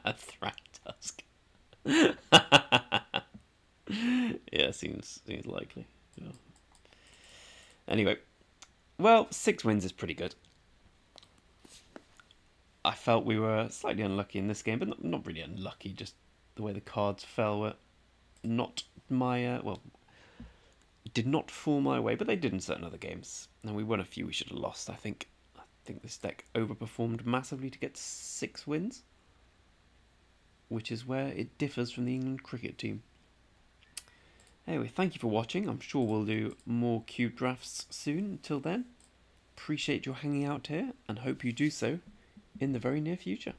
Thragtusk. Yeah, seems likely. Yeah. Anyway, well, 6 wins is pretty good. I felt we were slightly unlucky in this game, but not really unlucky, just the way the cards fell were not my, well, did not fall my way, but they did in certain other games. And we won a few we should have lost, I think. I think this deck overperformed massively to get 6 wins, which is where it differs from the England cricket team. Anyway, thank you for watching. I'm sure we'll do more cube drafts soon. Until then, appreciate your hanging out here and hope you do so in the very near future.